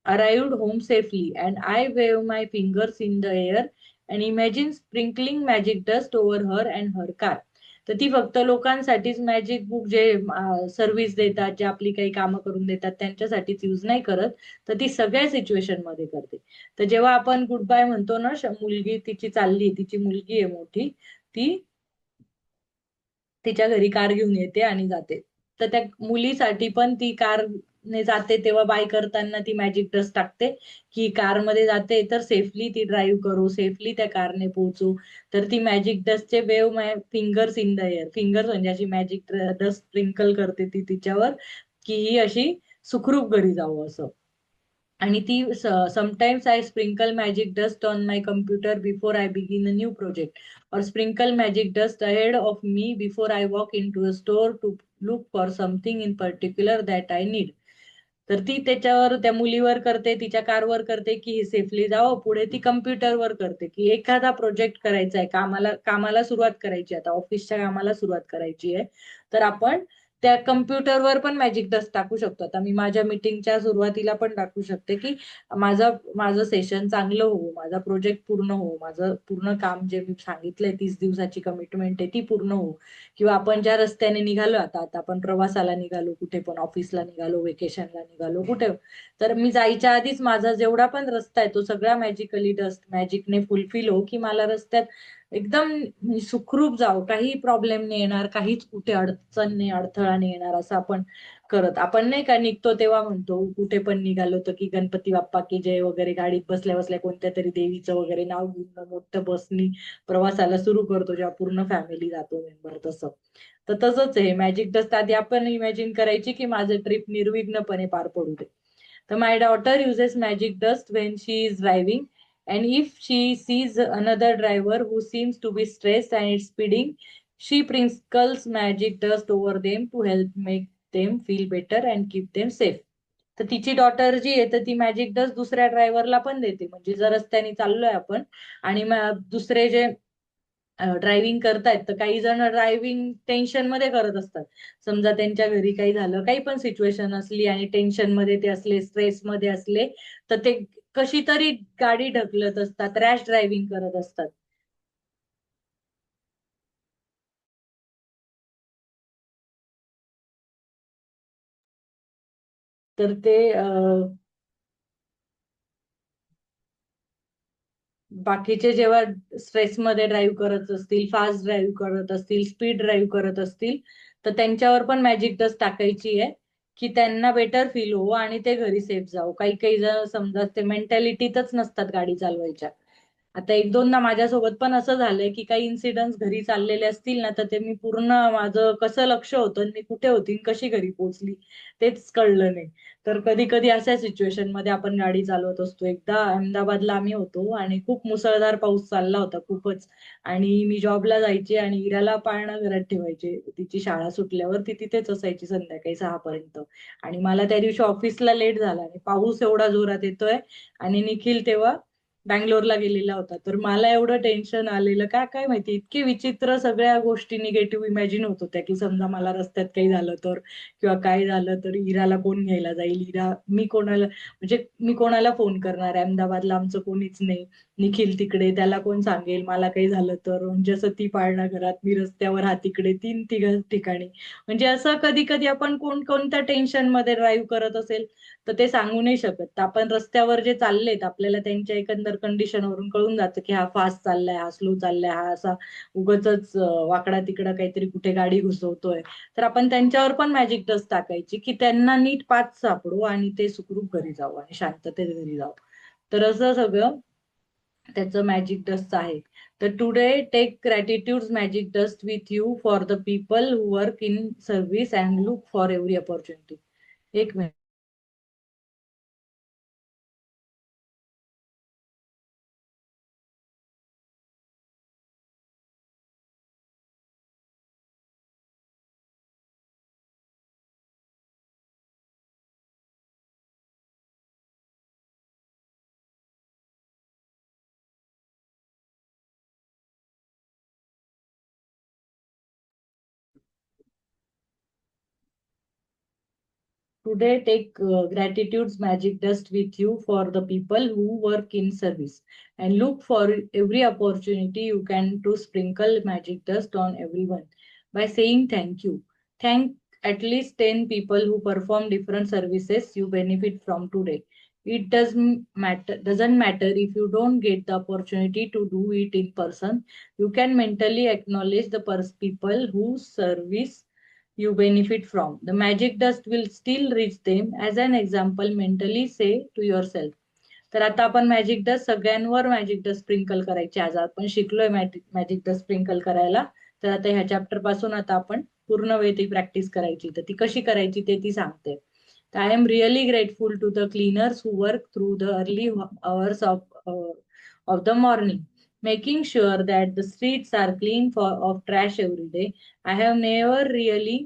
arrived home safely, and I wave my fingers in the air and imagine sprinkling magic dust over her and her car. तर ती फक्त लोकांसाठीच magic book जे service देतात, जे आपली काही कामं करून देतात त्यांच्यासाठीच यूज नाही करत, तर ती सगळ्या सिच्युएशन मध्ये करते. तर जेव्हा आपण गुड बाय म्हणतो ना, मुलगी तिची चालली, तिची मुलगी आहे मोठी, ती तिच्या घरी कार घेऊन येते आणि जाते. तर त्या मुलीसाठी पण ती कारने जाते तेव्हा बाय करताना ती मॅजिक डस्ट टाकते की कारमध्ये जाते तर सेफली ती ड्राईव्ह करू, सेफली त्या कारने पोहोचू. तर ती मॅजिक डस्टचे wave my fingers in the air, fingers म्हणजे अशी मॅजिक डस्ट स्प्रिंकल करते ती तिच्यावर, की ही अशी सुखरूप घरी जावं असं. आणि ती sometimes I sprinkle magic dust on my computer before I begin a new project, or sprinkle magic dust ahead of me before I walk into a store to look for something in particular that I need. तर ती त्याच्यावर, त्या मुलीवर करते, तिच्या कारवर करते की ही सेफली जावं. पुढे ती कम्प्युटरवर करते की एखादा प्रोजेक्ट करायचा आहे, कामाला कामाला सुरुवात करायची, आता ऑफिसच्या कामाला सुरुवात करायची आहे, तर आपण त्या कम्प्युटरवर पण मॅजिक डस्ट टाकू शकतो. आता मी माझ्या मीटिंगच्या सुरुवातीला पण टाकू शकते की माझं माझं सेशन चांगलं हो, माझा प्रोजेक्ट पूर्ण हो, माझं पूर्ण काम जे मी सांगितलंय 30 दिवसाची कमिटमेंट आहे ती पूर्ण हो. किंवा आपण ज्या रस्त्याने निघालो, आता आता आपण प्रवासाला निघालो, कुठे पण ऑफिसला निघालो, वेकेशनला निघालो, कुठे, तर मी जायच्या आधीच माझा जेवढा पण रस्ता आहे तो सगळा मॅजिकली डस्ट मॅजिकने फुलफिल हो, की मला रस्त्यात एकदम सुखरूप जावं, काही प्रॉब्लेम नाही येणार, काहीच कुठे अडचण नाही, अडथळा नाही येणार, असं आपण करत. आपण नाही का निघतो तेव्हा म्हणतो, कुठे पण निघालो तर की गणपती बाप्पा की जय वगैरे, गाडीत बसल्या बसल्या कोणत्या तरी देवीचं वगैरे नाव घेऊन मोठं बसनी प्रवासाला सुरू करतो, जेव्हा पूर्ण फॅमिली जातो मेंबर, तसं. तर तसंच आहे मॅजिक डस्ट, आधी आपण इमॅजिन करायची की माझं ट्रिप निर्विघ्नपणे पार पडू दे. तर my daughter uses magic dust when she is driving, and if she sees another driver who seems to be stressed and is speeding, she sprinkles magic dust over them to help make them feel better and keep them safe. तर तिची daughter जी आहे, तर ती magic dust दुसऱ्या ड्रायव्हरला पण देते, म्हणजे जर रस्त्याने चाललोय आपण आणि दुसरे जे ड्रायव्हिंग करतायत, तर काही जण ड्रायव्हिंग टेन्शन मध्ये करत असतात. समजा त्यांच्या घरी काही झालं, काही पण सिच्युएशन असली आणि टेन्शन मध्ये ते असले, स्ट्रेस मध्ये असले, तर ते कशी तरी गाडी ढकलत असतात, रॅश ड्रायव्हिंग करत असतात. तर ते बाकीचे जेव्हा स्ट्रेसमध्ये ड्राईव्ह करत असतील, फास्ट ड्राईव्ह करत असतील, स्पीड ड्राईव्ह करत असतील, तर त्यांच्यावर पण मॅजिक डस्ट टाकायची आहे, की त्यांना बेटर फील हो आणि ते घरी सेफ जाऊ. काही काही जण समजा ते मेंटॅलिटीतच नसतात गाडी चालवायच्या. आता एक दोनदा माझ्यासोबत पण असं झालंय, की काही इन्सिडेंट्स घरी चाललेले असतील ना, तर ते मी पूर्ण माझं कसं लक्ष होतं, आणि मी कुठे होती, आणि कशी घरी पोहोचली तेच कळलं नाही. तर कधी कधी अशा सिच्युएशन मध्ये आपण गाडी चालवत असतो. एकदा अहमदाबादला आम्ही होतो आणि खूप मुसळधार पाऊस चालला होता, खूपच. आणि मी जॉबला जायचे आणि इराला पाळणा घरात ठेवायचे. तिची शाळा सुटल्यावर ती तिथेच असायची संध्याकाळी 6 पर्यंत. आणि मला त्या दिवशी ऑफिसला लेट झाला आणि पाऊस एवढा जोरात येतोय. आणि निखिल तेव्हा बँगलोरला गेलेला होता. तर मला एवढं टेन्शन आलेलं, काय काय माहिती, इतकी विचित्र सगळ्या गोष्टी निगेटिव्ह इमॅजिन होत होत्या, की समजा मला रस्त्यात काही झालं तर, किंवा काय झालं तर इराला कोण घ्यायला जाईल, इरा मी कोणाला, म्हणजे मी कोणाला फोन करणार, अहमदाबादला आमचं कोणीच नाही, निखिल तिकडे, त्याला कोण सांगेल मला काही झालं तर, म्हणजे असं ती पाळणा घरात, मी रस्त्यावर, हा तिकडे, तीन तिघ ठिकाणी. म्हणजे असं कधी कधी आपण कोणत्या टेन्शन मध्ये ड्राईव्ह करत असेल, तर ते सांगू नाही शकत. तर आपण रस्त्यावर जे चाललेत, आपल्याला त्यांच्या एकंदर कंडिशनवरून कळून जातं, की हा फास्ट चाललाय, हा स्लो चाललाय, हा असा उगच वाकडा तिकडा काहीतरी कुठे गाडी घुसवतोय. तर आपण त्यांच्यावर पण मॅजिक डस्ट टाकायची, की त्यांना नीट पाथ सापडू आणि ते सुखरूप घरी जाऊ आणि शांततेत घरी जाऊ. तर असं सगळं त्याचं मॅजिक डस्ट आहे. तर today take gratitude magic dust with you for the people who work in service and look for every opportunity. एक minute. Today, take gratitude's magic dust with you for the people who work in service and look for every opportunity you can to sprinkle magic dust on everyone by saying thank you. Thank at least 10 people who perform different services you benefit from today. It doesn't matter if you don't get the opportunity to do it in person. You can mentally acknowledge the people whose service you benefit from. The magic dust will still reach them. As an example, mentally say to yourself. तर आता आपण magic dust सगळ्यांवर magic dust sprinkle करायची. आज आपण शिकलोय magic dust sprinkle करायला. तर आता ह्या चॅप्टर पासून आता आपण पूर्ण वेळ ती प्रॅक्टिस करायची. तर ती कशी करायची ते ती सांगते. I am really grateful to the cleaners who work through the early hours of the morning, making sure that the streets are clean of trash every day. I have never really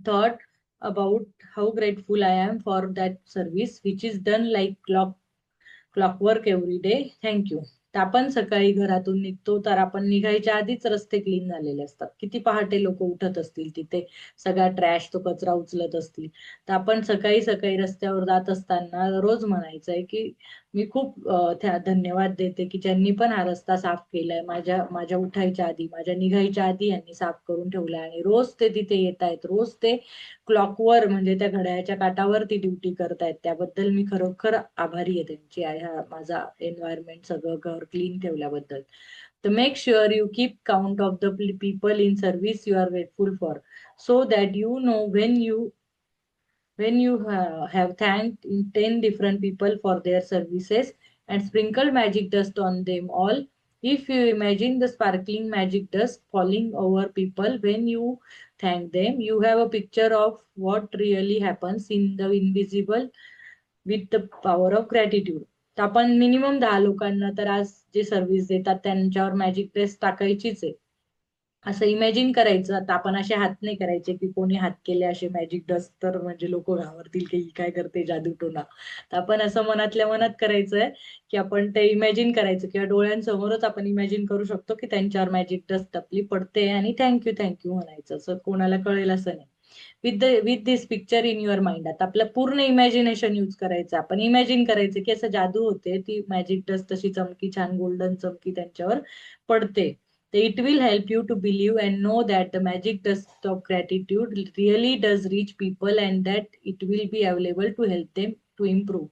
thought about how grateful I am for that service, which is done like clockwork every day. Thank you. तर आपण सकाळी घरातून निघतो, तर आपण निघायच्या आधीच रस्ते क्लीन झालेले असतात. किती पहाटे लोक उठत असतील, तिथे सगळा ट्रॅश, तो कचरा उचलत असतील. तर आपण सकाळी सकाळी रस्त्यावर जात असताना रोज म्हणायचंय, की मी खूप धन्यवाद देते, की ज्यांनी पण हा रस्ता साफ केलाय, माझ्या माझ्या उठायच्या आधी, माझ्या निघायच्या आधी यांनी साफ करून ठेवलाय, आणि रोज ते तिथे येत आहेत, रोज ते क्लॉकवर, म्हणजे त्या घड्याळाच्या काटावर ती ड्युटी करतायत. त्याबद्दल मी खरोखर आभारी आहे त्यांची, ह्या माझा एन्व्हायरमेंट सगळं घर क्लीन ठेवल्याबद्दल. तर make sure you keep count of the people in service you are grateful for, so that you know when you have thanked 10 different people for their services and sprinkled magic dust on them all. If you imagine the sparkling magic dust falling over people when you thank them, you have a picture of what really happens in the invisible with the power of gratitude. तर आपण minimum 10 लोकांना तर आज जे service देतात त्यांच्यावर magic dust टाकायचीच आहे. असं इमॅजिन करायचं. आता आपण असे हात नाही करायचे, की कोणी हात केले असे मॅजिक डस्ट, तर म्हणजे लोक घाबरतील की ही काय करते जादूटोना. तर आपण असं मनातल्या मनात करायचंय, की आपण ते इमॅजिन करायचं, किंवा डोळ्यांसमोरच आपण इमॅजिन करू शकतो, की त्यांच्यावर मॅजिक डस्ट आपली पडते आणि थँक्यू थँक्यू म्हणायचं. असं कोणाला कळेल असं नाही. With this picture in your mind, आता आपलं पूर्ण इमॅजिनेशन यूज करायचं. आपण इमॅजिन करायचं, की असं जादू होते, ती मॅजिक डस्ट तशी चमकी, छान गोल्डन चमकी त्यांच्यावर पडते. तर it will help you to believe and know that the magic dust of gratitude really does reach people and that it will be available to help them to improve.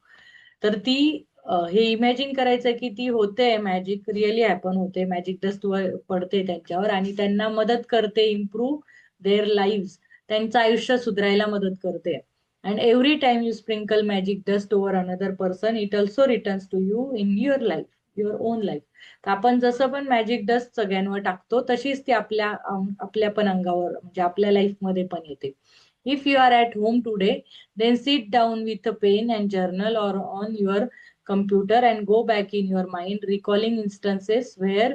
तर ती हे इमॅजिन करायचं की ती होते मॅजिक, रिअली हॅपन होते, magic dust पडते त्यांच्यावर आणि त्यांना मदत करते इम्प्रूव्ह देअर लाईव्ह, त्यांचं आयुष्य सुधारायला मदत करते. And every time you sprinkle magic dust over another person it also returns to you in your life, your own life. तर आपण जसं पण मॅजिक डस्ट सगळ्यांवर टाकतो तशीच ती आपल्या पण अंगावर म्हणजे आपल्या लाईफमध्ये पण येते. If you are at home today, then sit down with a pen and journal or on your computer and go back in your mind, recalling instances where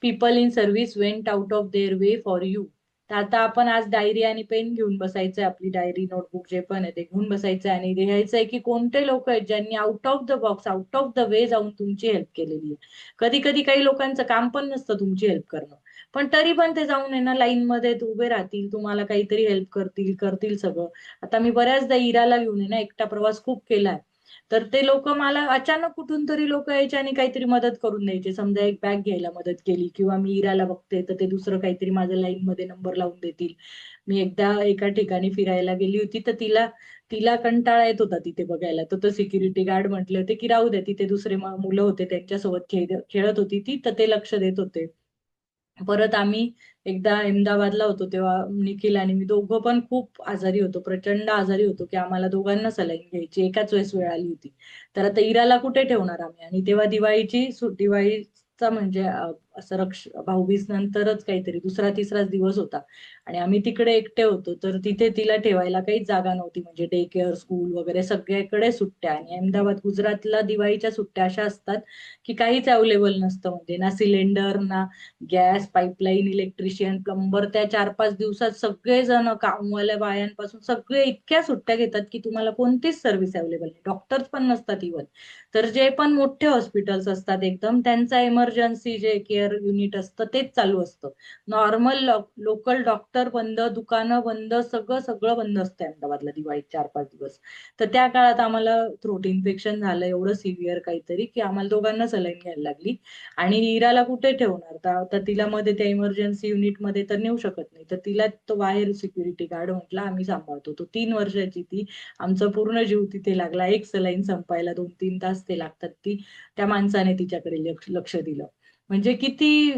people in service went out of their way for you. तर आता आपण आज diary आणि pen घेऊन बसायचंय, आपली diary notebook जे पण आहे ते घेऊन बसायचंय आणि लिहायचंय की कोणते लोक आहेत ज्यांनी out of the box, out of the way जाऊन तुमची हेल्प केलेली आहे. कधी कधी काही लोकांचं काम पण नसतं तुमची हेल्प करणं, पण तरी पण ते जाऊन आहे ना लाईन मध्ये उभे राहतील, तुम्हाला काहीतरी हेल्प करतील, करतील सगळं. आता मी बऱ्याचदा इराला घेऊन आहे ना एकटा प्रवास खूप केलाय. तर ते लोक मला अचानक कुठून तरी लोक यायचे आणि काहीतरी मदत करून द्यायचे. समजा एक बॅग घ्यायला मदत केली किंवा मी इराला बघते तर ते दुसरं काहीतरी माझ्या लाईन मध्ये नंबर लावून देतील. मी एकदा एका ठिकाणी फिरायला गेली होती तर तिला तिला कंटाळा येत होता तिथे बघायला, तर तो सिक्युरिटी गार्ड म्हटले होते की राहू द्या, तिथे दुसरे मुलं होते त्यांच्यासोबत खेळत होती ती, तर ते लक्ष देत होते. परत आम्ही एकदा अहमदाबादला होतो तेव्हा निखिल आणि मी दोघं पण खूप आजारी होतो, प्रचंड आजारी होतो की आम्हाला दोघांना सलाईन घ्यायची एकाच वेळेस वेळ आली होती. तर आता इराला कुठे ठेवणार आम्ही, आणि तेव्हा दिवाळीचा म्हणजे असं भाऊबीज नंतरच काहीतरी दुसरा तिसराच दिवस होता आणि आम्ही तिकडे एकटे होतो. तर तिथे तिला ठेवायला काहीच जागा नव्हती, म्हणजे डे केअर स्कूल वगैरे सगळीकडे सुट्ट्या, आणि अहमदाबाद गुजरातला दिवाळीच्या सुट्ट्या अशा असतात की काहीच अवेलेबल नसतं, म्हणजे ना सिलेंडर ना गॅस, पाईपलाईन, इलेक्ट्रिशियन, प्लंबर. त्या 4-5 दिवसात सगळेजण कामवाल्या बायांपासून सगळे इतक्या सुट्ट्या घेतात की तुम्हाला कोणतीच सर्व्हिस अवेलेबल नाही, डॉक्टर्स पण नसतात इव्हन. तर जे पण मोठे हॉस्पिटल्स असतात एकदम, त्यांचा इमर्जन्सी जे केअर युनिट असतं तेच चालू असतं. नॉर्मल लोकल डॉक्टर बंद, दुकानं बंद, सगळं सगळं बंद असतं अहमदाबादला दिवाळीत 4-5 दिवस. तर त्या काळात आम्हाला थ्रोट इन्फेक्शन झालं एवढं सिव्हिअर काहीतरी की आम्हाला दोघांना सलाईन घ्यायला लागली. आणि नीराला कुठे ठेवणार, तर तिला मध्ये त्या इमर्जन्सी युनिट मध्ये तर नेऊ शकत नाही, तर तिला तो बाहेर सिक्युरिटी गार्ड म्हटला आम्ही सांभाळतो. तो 3 वर्षाची ती, आमचा पूर्ण जीव तिथे लागला. एक सलाईन संपायला 2-3 तास ते लागतात. त्या माणसाने तिच्याकडे लक्ष दिलं. म्हणजे किती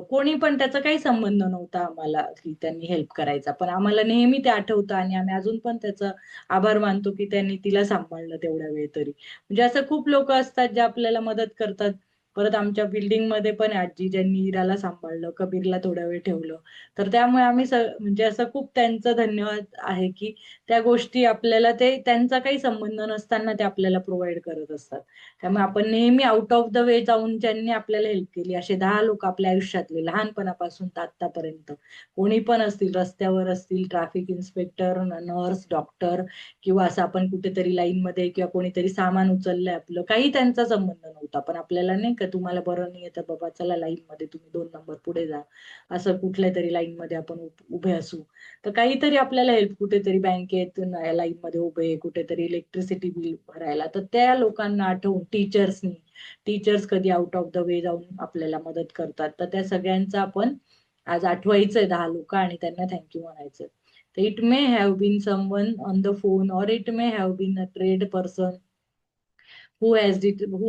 कोणी पण त्याचा काही संबंध नव्हता आम्हाला की त्यांनी हेल्प करायचा, पण आम्हाला नेहमी ते आठवतं आणि आम्ही अजून पण त्याचा आभार मानतो की त्यांनी तिला सांभाळलं तेवढ्या वेळ तरी. म्हणजे असं खूप लोक असतात जे आपल्याला मदत करतात. परत आमच्या बिल्डिंगमध्ये पण आहे आजी ज्यांनी इराला सांभाळलं, कबीरला थोडा वेळ ठेवलं. तर त्यामुळे आम्ही म्हणजे असं खूप त्यांचं धन्यवाद आहे की त्या गोष्टी आपल्याला ते त्यांचा काही संबंध नसताना ते आपल्याला प्रोव्हाइड करत असतात. त्यामुळे आपण नेहमी आउट ऑफ द वे जाऊन ज्यांनी आपल्याला हेल्प केली असे 10 लोक आपल्या आयुष्यातले, लहानपणापासून तर आतापर्यंत कोणी पण असतील, रस्त्यावर असतील, ट्रॅफिक इन्स्पेक्टर, नर्स, डॉक्टर, किंवा असं आपण कुठेतरी लाईन मध्ये किंवा कोणीतरी सामान उचललंय आपलं, काही त्यांचा संबंध नव्हता, पण आपल्याला नाही का तुम्हाला बरं नाही येतं बाबा चला लाईन मध्ये तुम्ही 2 नंबर पुढे जा, असं कुठल्या तरी लाईन मध्ये आपण उभे असू, तर काहीतरी आपल्याला हेल्प, कुठेतरी बँकेत लाईन मध्ये उभे, कुठेतरी इलेक्ट्रिसिटी बिल भरायला, तर त्या लोकांना आठवून टीचर्स कधी आउट ऑफ द वे जाऊन आपल्याला मदत करतात, तर त्या सगळ्यांचा आपण आज आठवायचंय 10 लोक आणि त्यांना थँक्यू म्हणायचं. It may have been someone on the phone, or it may have been a trade person who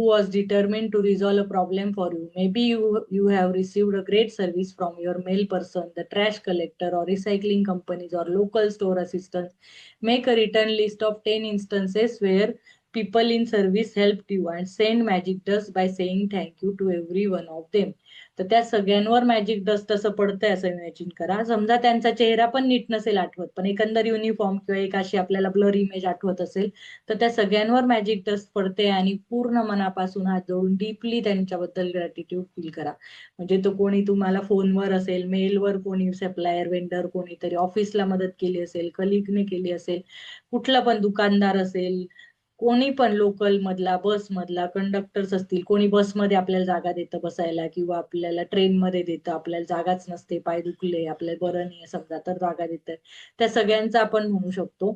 was determined to resolve a problem for you. Maybe you have received a great service from your mail person, the trash collector, or recycling companies, or local store assistants. Make a written list of 10 instances where people in service helped you and send magic dust by saying thank you to every one of them. तर त्या सगळ्यांवर magic dust असं पडतंय असं imagine करा. समजा त्यांचा चेहरा पण नीट नसेल आठवत, पण एकंदर युनिफॉर्म किंवा एक अशी आपल्याला ब्लर इमेज आठवत असेल, तर त्या सगळ्यांवर मॅजिक डस्ट पडते आणि पूर्ण मनापासून हात जोडून डीपली त्यांच्याबद्दल ग्रॅटिट्यूड फील करा. म्हणजे तो कोणी तुम्हाला फोनवर असेल, मेलवर कोणी सप्लायर, वेंडर, कोणीतरी ऑफिसला मदत केली असेल, कलिगने केली असेल, कुठला पण दुकानदार असेल, कोणी पण लोकल मधला, बस मधला, कंडक्टर्स असतील, कोणी बसमध्ये आपल्याला जागा देतं बसायला किंवा आपल्याला ट्रेनमध्ये देतं, आपल्याला जागाच नसते, पाय दुखले, आपल्याला बरं नाही समजा तर जागा देतं, त्या सगळ्यांचा आपण म्हणू शकतो.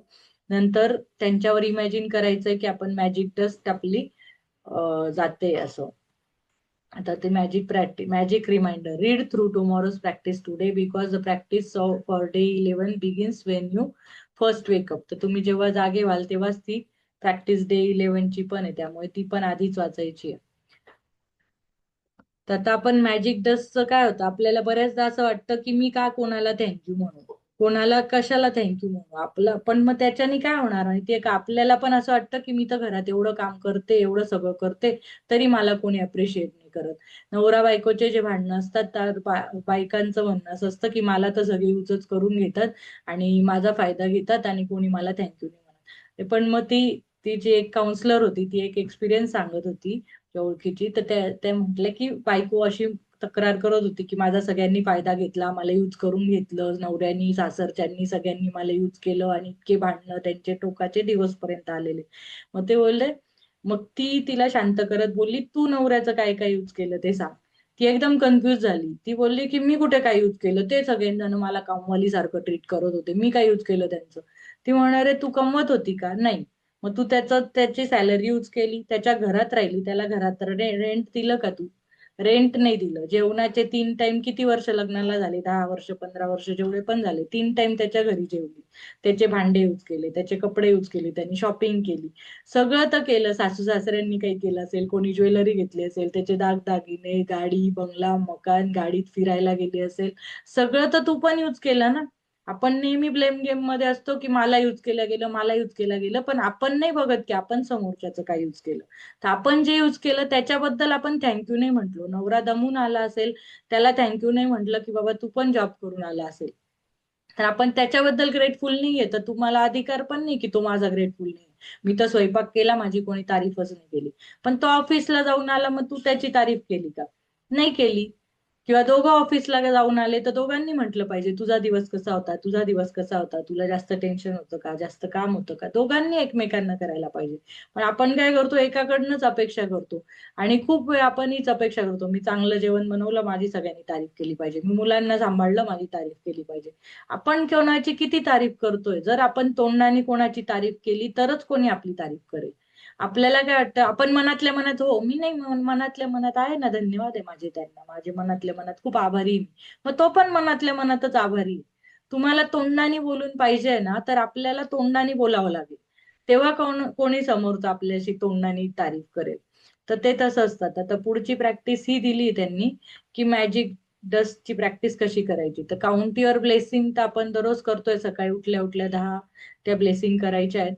नंतर त्यांच्यावर इमॅजिन करायचंय की आपण मॅजिक डस्ट आपली जाते असं. आता ते magic reminder, read through tomorrow's practice today because the practice for day 11 begins when you first wake up. तर तुम्ही जेव्हा जागे व्हाल तेव्हाच ती प्रॅक्टिस डे 11 ची पण आहे, त्यामुळे ती पण आधीच वाचायची आहे. तर आता आपण मॅजिक डस्टचं काय होतं, आपल्याला बऱ्याचदा असं वाटतं की मी का कोणाला थँक्यू म्हणू, कोणाला कशाला थँक्यू म्हणू आपलं, पण मग त्याच्याने काय होणार माहितीये का, आपल्याला पण असं वाटतं की मी तर घरात एवढं काम करते, एवढं सगळं करते, तरी मला कोणी अप्रिशिएट नाही करत. नवरा बायकोचे जे भांडणं असतात तर बायकांचं म्हणणं असं असतं की मला तर सगळे युजच करून घेतात आणि माझा फायदा घेतात आणि कोणी मला थँक्यू नाही म्हणत. पण मग ती ती जी एक काउन्सलर होती ती एक एक्सपिरियन्स सांगत होती ओळखीची, तर ते म्हटले की बायको अशी तक्रार करत होती की माझा सगळ्यांनी फायदा घेतला, मला यूज करून घेतलं, नवऱ्यांनी सासरच्यांनी सगळ्यांनी मला यूज केलं आणि इतके भांडणं त्यांचे टोकाचे दिवसपर्यंत आलेले. मग ते बोलले, मग ती तिला शांत करत बोलली तू नवऱ्याचं काय काय यूज केलं ते सांग. ती एकदम कन्फ्युज झाली. ती बोलली की मी कुठे काय यूज केलं, ते सगळेजण मला कामवाली सारखं ट्रीट करत होते, मी काय यूज केलं त्यांचं. ती म्हणणार तू कमवत होती का, नाही. मग तू त्याची सॅलरी यूज केली, त्याच्या घरात राहिली, त्याला घरात रेंट दिलं का तू, रेंट नाही दिलं. जेवणाचे 3 टाइम, किती वर्ष लग्नाला झाले, 10 वर्ष 15 वर्ष जेवढे पण झाले, 3 टाइम त्याच्या घरी जेवली, त्याचे भांडे यूज केले, त्याचे कपडे यूज केले, त्यांनी शॉपिंग केली, सगळं तर केलं. सासू सासऱ्यांनी काही केलं असेल, कोणी ज्वेलरी घेतली असेल, त्याचे दागदागिने, गाडी बंगला मकान, गाडीत फिरायला गेली असेल, सगळं तर तू पण यूज केलं ना. आपण नेहमी ब्लेम गेम मध्ये असतो की मला यूज केलं गेलं, मला यूज केलं गेलं, पण आपण नाही बघत की आपण समोरच्याचं काय यूज केलं. तर आपण जे यूज केलं त्याच्याबद्दल आपण थँक्यू नाही म्हटलो. नवरा दमून आला असेल, त्याला थँक्यू नाही म्हटलं की बाबा तू पण जॉब करून आला असेल, तर आपण त्याच्याबद्दल ग्रेटफुल नाहीये, तर तुम्हाला अधिकार पण नाही की तो माझा ग्रेटफुल नाही. मी तर स्वयंपाक केला, माझी कोणी तारीफच नाही केली. पण तो ऑफिसला जाऊन आला, मग तू त्याची तारीफ केली का, नाही केली. किंवा दोघं ऑफिसला जाऊन आले तर दोघांनी म्हटलं पाहिजे तुझा दिवस कसा होता, तुझा दिवस कसा होता, तुला जास्त टेन्शन होतं का, जास्त काम होतं का, दोघांनी एकमेकांना करायला पाहिजे. पण आपण काय करतो, एकाकडनंच अपेक्षा करतो. आणि खूप वेळ आपण हीच अपेक्षा करतो, मी चांगलं जेवण बनवलं, माझी सगळ्यांनी तारीफ केली पाहिजे, मी मुलांना सांभाळलं, माझी तारीफ केली पाहिजे. आपण कोणाची किती तारीफ करतोय, जर आपण तोंडाने कोणाची तारीफ केली तरच कोणी आपली तारीफ करेल. आपल्याला काय वाटतं, आपण मनातल्या मनात, हो मी नाही मनातल्या मनात आहे ना, धन्यवाद आहे माझे त्यांना, माझे मनातल्या मनात खूप आभारी आहे मी. मग तो पण मनातल्या मनातच आभारी आहे. तुम्हाला तोंडाने बोलून पाहिजे ना, तर आपल्याला तोंडाने बोलावं लागेल, तेव्हा कोणी समोरचं आपल्याशी तोंडाने तारीफ करेल. तर ते तसं असतात. आता पुढची प्रॅक्टिस ही दिली त्यांनी की मॅजिक डस्टची प्रॅक्टिस कशी करायची. तर काउंट युअर ब्लेसिंग तर आपण दररोज करतोय, सकाळी उठल्या उठल्या 10 त्या ब्लेसिंग करायच्या आहेत,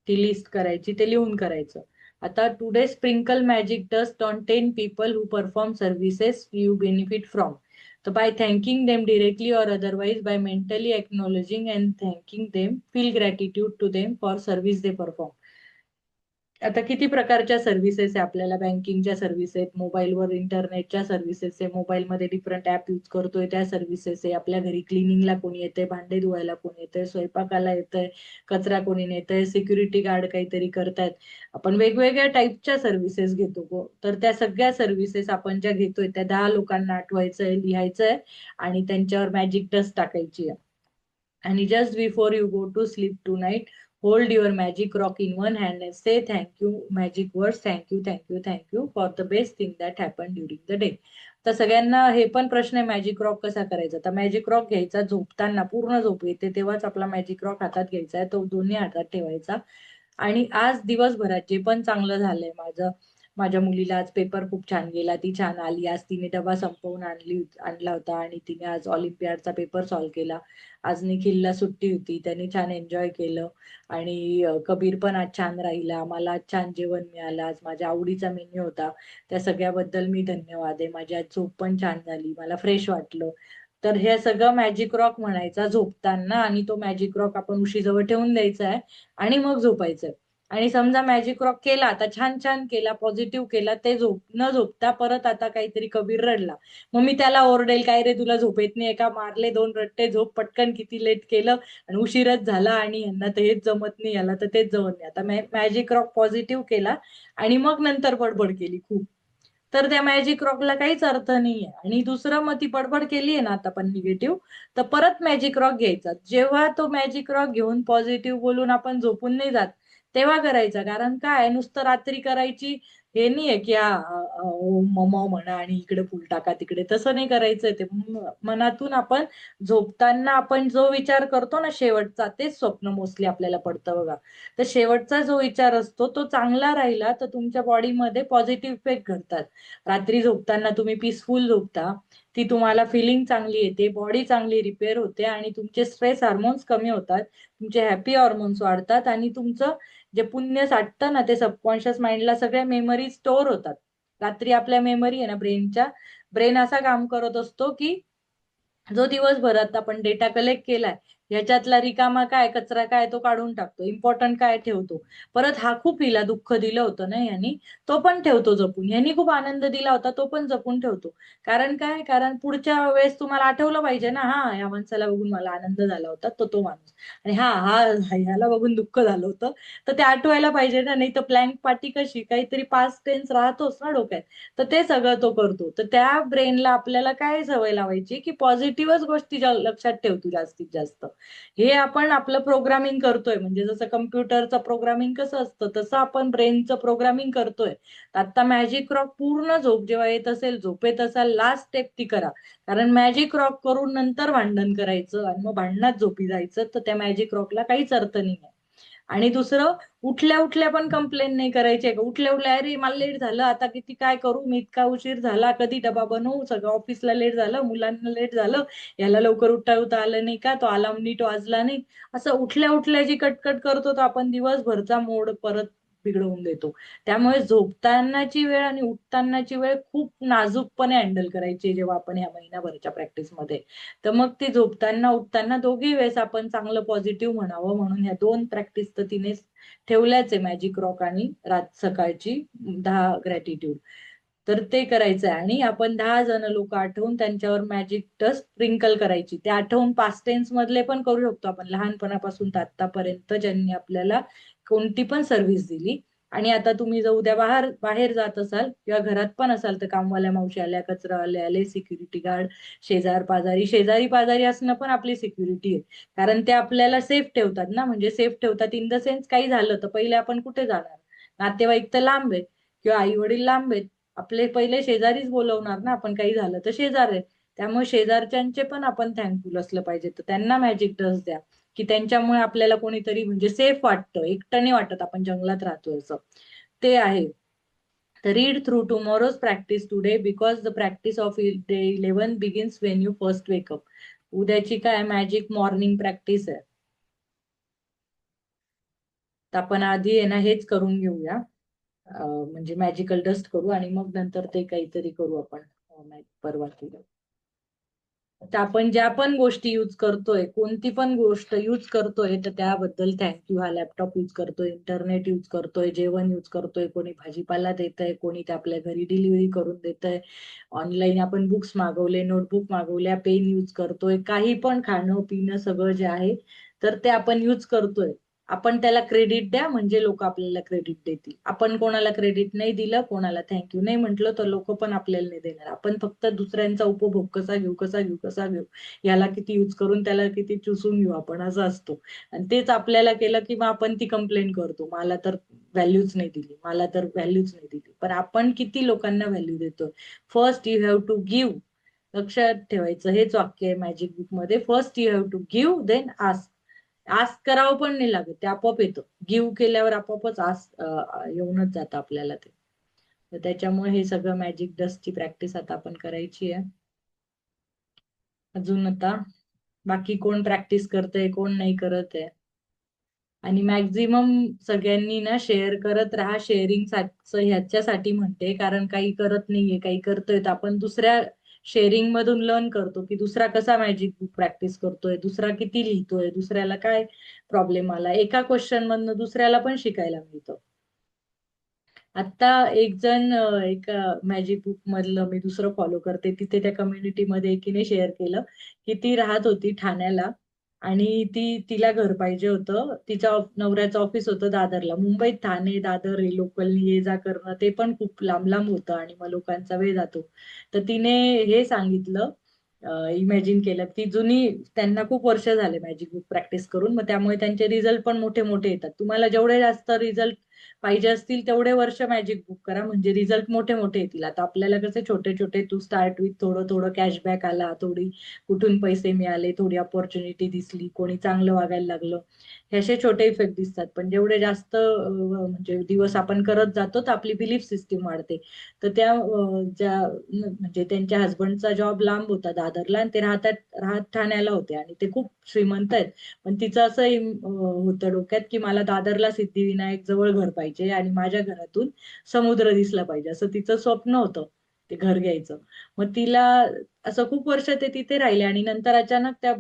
ती लिस्ट करायची, ते लिहून करायचं. आता today sprinkle magic dust on 10 people who perform services you benefit from. तर by thanking them directly or otherwise by mentally acknowledging and thanking them, feel gratitude to them for service they perform. आता किती प्रकारच्या services आहे आपल्याला, बँकिंगच्या service आहेत, मोबाईलवर इंटरनेटच्या सर्व्हिसेस आहे, मोबाईलमध्ये डिफरंट ऍप यूज करतोय त्या सर्व्हिसेस आहे, आपल्या घरी क्लिनिंगला कोणी येतंय, भांडे धुवायला कोणी येतंय, स्वयंपाकाला येतंय, कचरा कोणी नेतंय, सिक्युरिटी गार्ड काहीतरी करतायत. आपण वेगवेगळ्या टाईपच्या सर्व्हिसेस घेतो गो. तर त्या सगळ्या सर्व्हिसेस आपण ज्या घेतोय त्या 10 लोकांना आठवायचंय, लिहायचंय आणि त्यांच्यावर मॅजिक डस्ट टाकायची आहे. आणि just before you go to sleep tonight, hold your magic rock in one hand and say thank you magic words, thank you thank you thank you for the best thing that happen during the day. तर सगळ्यांना हे पण प्रश्न आहे magic rock कसा करायचा. तर magic rock घ्यायचा, झोपताना पूर्ण झोप येते तेव्हाच आपला मॅजिक रॉक हातात घ्यायचा आहे, तो दोन्ही हातात ठेवायचा. आणि आज दिवसभरात जे पण चांगलं झालंय माझं, माझ्या मुलीला आज पेपर खूप छान गेला, ती छान आली, आज तिने डबा संपवून आणला होता आणि तिने आज ऑलिम्पियाडचा पेपर सॉल्व्ह केला. आज निखिलला सुट्टी होती, त्यांनी छान एन्जॉय केलं. आणि कबीर पण आज छान राहिला, मला आज छान जेवण मिळालं, आज माझ्या आवडीचा मेन्यू होता, त्या सगळ्याबद्दल मी धन्यवाद आहे. माझी आज झोप पण छान झाली, मला फ्रेश वाटलं. तर हे सगळं मॅजिक रॉक म्हणायचा झोपताना, आणि तो मॅजिक रॉक आपण उशीजवळ ठेवून द्यायचा आहे आणि मग झोपायचंय. आणि समजा मॅजिक रॉक केला, आता छान छान केला, पॉझिटिव्ह केला, ते न झोपता परत आता काहीतरी कबीर रडला, मग मी त्याला ओरडेल काय रे तुला झोप येत नाही का, मारले 2 रट्टे, झोप पटकन, किती लेट केलं आणि उशीरच झाला आणि यांना तर हेच जमत नाही, याला तर तेच जमत नाही. आता मॅजिक रॉक पॉझिटिव्ह केला आणि मग नंतर बडबड केली खूप, तर त्या मॅजिक रॉकला काहीच अर्थ नाहीये. आणि दुसरं, मग ती बडबड केली आहे ना आता पण निगेटिव्ह, तर परत मॅजिक रॉक घ्यायचा, जेव्हा तो मॅजिक रॉक घेऊन पॉझिटिव्ह बोलून आपण झोपून नाही जात तेव्हा करायचा. कारण काय, नुसतं रात्री करायची हे नाहीये की हा ओम मम म्हणा आणि इकडे फुल टाका तिकडे, तसं नाही करायचंय ते. मनातून आपण झोपताना आपण जो विचार करतो ना शेवटचा, तेच स्वप्न मोस्टली आपल्याला पडतं बघा. तर शेवटचा जो विचार असतो तो चांगला राहिला तर तुमच्या बॉडीमध्ये पॉझिटिव्ह इफेक्ट घडतात. रात्री झोपताना तुम्ही पीसफुल झोपता, ती तुम्हाला फिलिंग चांगली येते, बॉडी चांगली रिपेअर होते आणि तुमचे स्ट्रेस हार्मोन्स कमी होतात, तुमचे हॅपी हार्मोन्स वाढतात आणि तुमचं जे पुण्य साठतं ना ते सबकॉन्शियस माइंडला सगळ्या मेमरी स्टोअर होतात. रात्री आपल्या मेमरी आहे ना ब्रेनच्या, ब्रेन असा काम करत असतो की जो दिवसभरात आपण डेटा कलेक्ट केलाय ह्याच्यातला रिकामा काय कचरा काय तो काढून टाकतो, इम्पॉर्टंट काय ठेवतो. परत हा खूप हिला दुःख दिलं होतं ना यांनी, तो पण ठेवतो जपून. यांनी खूप आनंद दिला होता तो पण जपून ठेवतो. कारण काय, कारण पुढच्या वेळेस तुम्हाला आठवलं पाहिजे ना, हा या माणसाला बघून मला आनंद झाला होता, तो माणूस. आणि हा हा ह्याला बघून दुःख झालं होतं, तर ते आठवायला पाहिजे ना. नाही तर ब्लँक पार्टी कशी, काहीतरी पास्ट टेन्स राहतोच ना डोक्यात, तर ते सगळं तो करतो. तर त्या ब्रेनला आपल्याला काय सवय लावायची की पॉझिटिव्हच गोष्टी लक्षात ठेवतो जास्तीत जास्त. हे आपण आपलं प्रोग्रामिंग करतोय, म्हणजे जसं कम्प्युटरचं प्रोग्रामिंग कसं असतं तसं आपण ब्रेनचं प्रोग्रामिंग करतोय. आता मॅजिक रॉक पूर्ण झोप जेव्हा येत असेल, झोपेत असाल, लास्ट स्टेप ती करा. कारण मॅजिक रॉक करून नंतर भांडण करायचं आणि मग भांडणात झोपी जायचं, तर त्या मॅजिक रॉकला काहीच अर्थ नाही. आणि दुसरं, उठल्या उठल्या पण कंप्लेंट नाही करायची का, उठल्या उठल्या अरे मला लेट झालं, आता किती काय करू मी, इतका उशीर झाला, कधी डबा बनवू, सगळं ऑफिसला लेट झालं, मुलांना लेट झालं, याला लवकर उठता आलं नाही का, तो अलार्म नीट वाजला नाही. असं उठल्या उठल्या जी कटकट करतो तर आपण दिवसभरचा मोड परत बिघडवून देतो. त्यामुळे झोपतानाची वेळ आणि उठतानाची वेळ खूप नाजूकपणे हँडल करायची जेव्हा आपण ह्या महिनाभरच्या प्रॅक्टिसमध्ये. तर मग ती झोपताना उठताना दोघी वेळेस आपण चांगलं पॉझिटिव्ह म्हणावं म्हणून ह्या दोन प्रॅक्टिस तर तिने ठेवल्याच आहे, मॅजिक रॉक आणि रात सकाळची 10 ग्रॅटिट्यूड. तर ते करायचं आहे. आणि आपण 10 जण लोक आठवून त्यांच्यावर मॅजिक डस्ट स्प्रिंकल करायची. ते आठवून पास्ट टेन्स मधले पण करू शकतो आपण, लहानपणापासून तर आतापर्यंत ज्यांनी आपल्याला कोणती पण सर्व्हिस दिली. आणि आता तुम्ही जर उद्या बाहेर बाहेर जात असाल किंवा घरात पण असाल तर कामवाल्या मावशी आल्या, कचरावाले आले, सिक्युरिटी गार्ड, शेजारी पाजारी असणं पण आपली सिक्युरिटी आहे. कारण ते आपल्याला सेफ ठेवतात ना, म्हणजे सेफ ठेवतात इन द सेन्स काही झालं तर पहिले आपण कुठे जाणार, नातेवाईक तर लांब आहेत किंवा आई वडील लांब आहेत, आपले पहिले शेजारीच बोलवणार ना आपण, काही झालं तर शेजार आहे. त्यामुळे शेजारच्यांचे पण आपण थँकफुल असलं पाहिजे. तर त्यांना मॅजिक डस्ट द्या की त्यांच्यामुळे आपल्याला कोणीतरी म्हणजे सेफ वाटतं, एकटं नाही वाटत आपण जंगलात राहतोय असं. ते आहे. Read through tomorrow's practice today because the practice of day 11 begins when you first wake up. उद्याची काय मॅजिक मॉर्निंग प्रॅक्टिस आहे. तर आपण आधी आहे ना हेच करून घेऊया. म्हणजे मॅजिकल डस्ट करू आणि मग नंतर ते काहीतरी करू आपण परवा केलं. तर आपण ज्या पण गोष्टी यूज करतोय, कोणती पण गोष्ट यूज करतोय तर त्याबद्दल थँक्यू. हा लॅपटॉप यूज करतोय, इंटरनेट यूज करतोय, जेवण यूज करतोय, कोणी भाजीपाला देतंय, कोणी ते आपल्या घरी डिलिव्हरी करून देतंय, ऑनलाईन आपण बुक्स मागवले, नोटबुक मागवल्या, पेन यूज करतोय, काही पण खाणं पिणं सगळं जे आहे तर ते आपण यूज करतोय. आपण त्याला क्रेडिट द्या म्हणजे लोक आपल्याला क्रेडिट देतील. आपण कोणाला क्रेडिट नाही दिलं, कोणाला थँक्यू नाही म्हटलं तर लोक पण आपल्याला नाही देणार. आपण फक्त दुसऱ्यांचा उपभोग कसा घेऊ, याला किती यूज करून त्याला किती चुसून घेऊ आपण, असं असतो. आणि तेच आपल्याला केलं की मग आपण ती कंप्लेंट करतो, मला तर व्हॅल्यूच नाही दिली, मला तर व्हॅल्यूच नाही दिली. पण आपण किती लोकांना व्हॅल्यू देतो. First you have to give. लक्षात ठेवायचं, हेच वाक्य आहे मॅजिक बुक मध्ये. First you have to give then ask. Ask करावं पण नाही लागत, ते आपोआप येतं. गिव्ह केल्यावर आपोआपच आस्क येऊनच जातं आपल्याला ते. तर त्याच्यामुळे हे सगळं मॅजिक डस्टची प्रॅक्टिस आता आपण करायची आहे. अजून आता बाकी कोण प्रॅक्टिस करतंय कोण नाही करत आहे. आणि मॅक्झिमम सगळ्यांनी ना शेअर करत राहा. शेअरिंग ह्याच्यासाठी म्हणते कारण काही करत नाहीये, काही करतोय तर आपण दुसऱ्या शेअरिंग मधून लर्न करतो की दुसरा कसा मॅजिक बुक प्रॅक्टिस करतोय, दुसरा किती लिहितोय, दुसऱ्याला काय प्रॉब्लेम आला. एका क्वेश्चन मधनं दुसऱ्याला पण शिकायला मिळतं. आता एक जण एक मॅजिक बुक मधलं मी दुसरं फॉलो करते, तिथे त्या कम्युनिटीमध्ये एकीने शेअर केलं की ती राहत होती ठाण्याला आणि तिला घर पाहिजे होतं. तिच्या नवऱ्याचं ऑफिस होतं दादरला. मुंबईत ठाणे दादर हे लोकलनी ये जा करणं ते पण खूप लांब लांब होतं आणि मग लोकांचा वेळ जातो. तर तिने हे सांगितलं, इमॅजिन केलं, ती जुनी, त्यांना खूप वर्ष झाले मॅजिक बुक प्रॅक्टिस करून, मग त्यामुळे त्यांचे रिझल्ट पण मोठे मोठे येतात. तुम्हाला जेवढे जास्त रिझल्ट पाहिजे असतील तेवढे वर्ष मॅजिक बुक करा, म्हणजे रिझल्ट मोठे मोठे येतील. आता आपल्याला कसे छोटे छोटे, तू स्टार्ट विथ थोडं थोडं कॅशबॅक आला, थोडी कुठून पैसे मिळाले, थोडी अपॉर्च्युनिटी दिसली, कोणी चांगलं वागायला लागलं, हे असे छोटे इफेक्ट दिसतात. पण जेवढे जास्त म्हणजे दिवस आपण करत जातो तर आपली बिलीफ सिस्टीम वाढते. तर त्या ज्या म्हणजे त्यांच्या हसबंडचा जॉब लांब होता दादरला, आणि ते राहत ठाण्याला होते, आणि ते खूप श्रीमंत आहेत. पण तिचं असं होतं डोक्यात की मला दादरला सिद्धिविनायक जवळ घर पाहिजे, आणि माझ्या घरातून समुद्र दिसला पाहिजे, असं तिचं स्वप्न होतं ते घर घ्यायचं. मग तिला असं खूप वर्ष ते तिथे राहिले, आणि नंतर अचानक त्या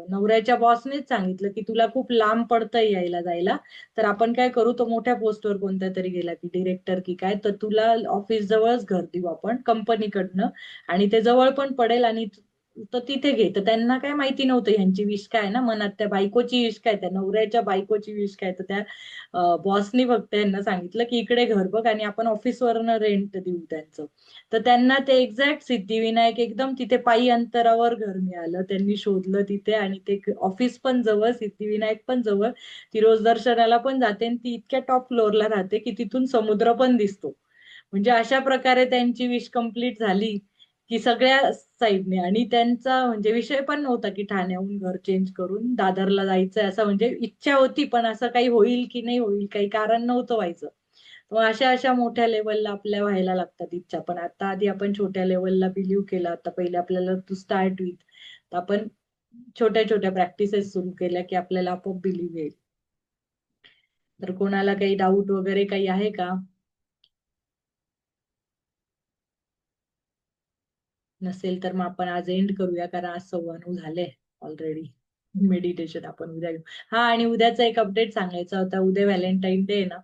नवऱ्याच्या बॉसनेच सांगितलं की तुला खूप लांब पडतंय यायला जायला, तर आपण काय करू, तो मोठ्या पोस्टवर कोणत्या तरी गेला की डिरेक्टर की काय, तर तुला ऑफिस जवळच घर देऊ आपण कंपनीकडनं, आणि ते जवळ पण पडेल, आणि तर तिथे घे. तर त्यांना काय माहिती नव्हतं ह्यांची विश काय ना मनात, त्या बायकोची विश काय, त्या नवऱ्याच्या बायकोची विश काय. तर त्या बॉसनी फक्त यांना सांगितलं की इकडे घर बघ, आणि आपण ऑफिसवरनं रेंट देऊ त्यांचं. तर त्यांना ते एक्झॅक्ट सिद्धिविनायक एकदम तिथे पायी अंतरावर घर मिळालं. त्यांनी शोधलं तिथे, आणि ते ऑफिस पण जवळ, सिद्धिविनायक पण जवळ. ती रोज दर्शनाला पण जाते, आणि ती इतक्या टॉप फ्लोअरला राहते की तिथून समुद्र पण दिसतो. म्हणजे अशा प्रकारे त्यांची विश कंप्लीट झाली की सगळ्या साईडने. आणि त्यांचा म्हणजे विषय पण नव्हता की ठाण्याहून घर चेंज करून दादरला जायचं, असं म्हणजे इच्छा होती, पण असं काही होईल की नाही होईल काही कारण नव्हतं व्हायचं. मग अशा अशा मोठ्या लेवलला आपल्या व्हायला लागतात इच्छा. पण आता आधी आपण छोट्या लेवलला बिलीव्ह केलं. आता पहिले आपल्याला टू स्टार्ट विथ, तर आपण छोट्या छोट्या प्रॅक्टिसेस सुरू केल्या की आपल्याला आपोआप बिलीव्ह येईल. तर कोणाला काही डाऊट वगैरे काही आहे का? नसेल तर मग आपण आज एंड करूया, कारण आज 9:15 झाले ऑलरेडी. मेडिटेशन आपण उद्या घेऊ. हा, आणि उद्याचा एक अपडेट सांगायचा होता. उद्या व्हॅलेंटाईन डे आहे ना,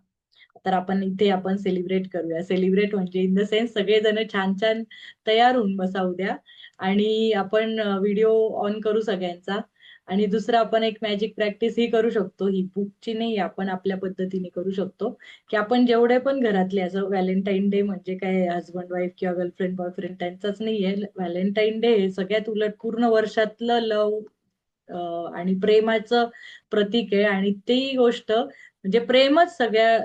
तर आपण इथे आपण सेलिब्रेट करूया. सेलिब्रेट म्हणजे इन द सेन्स सगळेजण छान छान तयार होऊन बसा उद्या, आणि आपण व्हिडिओ ऑन करू सगळ्यांचा. आणि दुसरं आपण एक मॅजिक प्रॅक्टिस ही करू शकतो, ही बुकची नाही, आपण आपल्या पद्धतीने करू शकतो. की आपण जेवढे पण घरातले, असं व्हॅलेंटाईन डे म्हणजे काय हजबंड वाईफ किंवा गर्लफ्रेंड बॉयफ्रेंड त्यांचाच नाहीये. व्हॅलेंटाईन डे हे सगळ्यात उलट पूर्ण वर्षातलं लव आणि प्रेमाचं प्रतीक आहे. आणि ती गोष्ट म्हणजे प्रेमच सगळ्या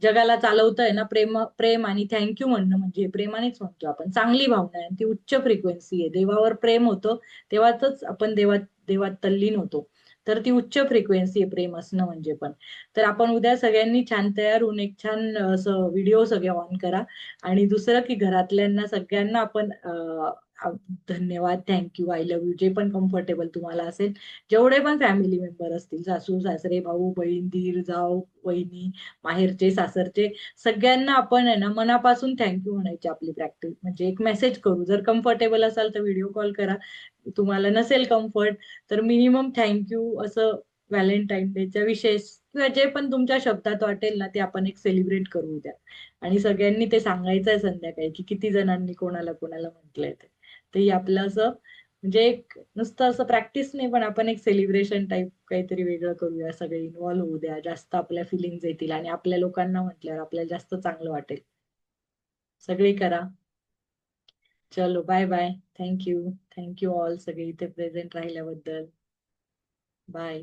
जगाला चालवतंय ना. प्रेम प्रेम आणि थँक्यू म्हणणं म्हणजे प्रेमानेच म्हणतो आपण. चांगली भावना आहे, आणि ती उच्च फ्रिक्वेन्सी आहे. देवावर प्रेम होतं तेव्हाच आपण देवात देवात तल्लीन होतो. तर ती उच्च फ्रिक्वेन्सी आहे प्रेम असणं म्हणजे पण. तर आपण उद्या सगळ्यांनी छान तयार होऊन एक छान असं व्हिडिओ सगळे ऑन करा. आणि दुसरं की घरातल्यांना सगळ्यांना आपण धन्यवाद, थँक्यू, आय लव्ह यू, जे पण कम्फर्टेबल तुम्हाला असेल, जेवढे पण फॅमिली मेंबर असतील, सासू सासरे भाऊ बहीण दीर जाऊ वहिनी, माहेरचे सासरचे, सगळ्यांना आपण आहे ना मनापासून थँक्यू म्हणायची आपली प्रॅक्टिस. म्हणजे एक मेसेज करू. जर कम्फर्टेबल असाल तर व्हिडिओ कॉल करा, तुम्हाला नसेल कम्फर्ट तर मिनिमम थँक्यू असं व्हॅलेंटाईन डेच्या विशेष किंवा जे पण तुमच्या शब्दात वाटेल ना ते आपण एक सेलिब्रेट करू द्या. आणि सगळ्यांनी ते सांगायचंय संध्याकाळी की किती जणांनी कोणाला कोणाला म्हटलंय ते. ते ही आपलं असं म्हणजे एक नुसतं असं प्रॅक्टिस नाही, पण आपण एक सेलिब्रेशन टाईप काहीतरी वेगळं करूया. सगळे इन्व्हॉल्व होऊ द्या, जास्त आपल्या फिलिंग्ज येतील, आणि आपल्या लोकांना म्हटल्यावर आपल्याला जास्त चांगलं वाटेल. सगळे करा. चलो bye bye. Thank you. Thank you all, सगळे इथे प्रेझेंट राहिल्याबद्दल. बाय.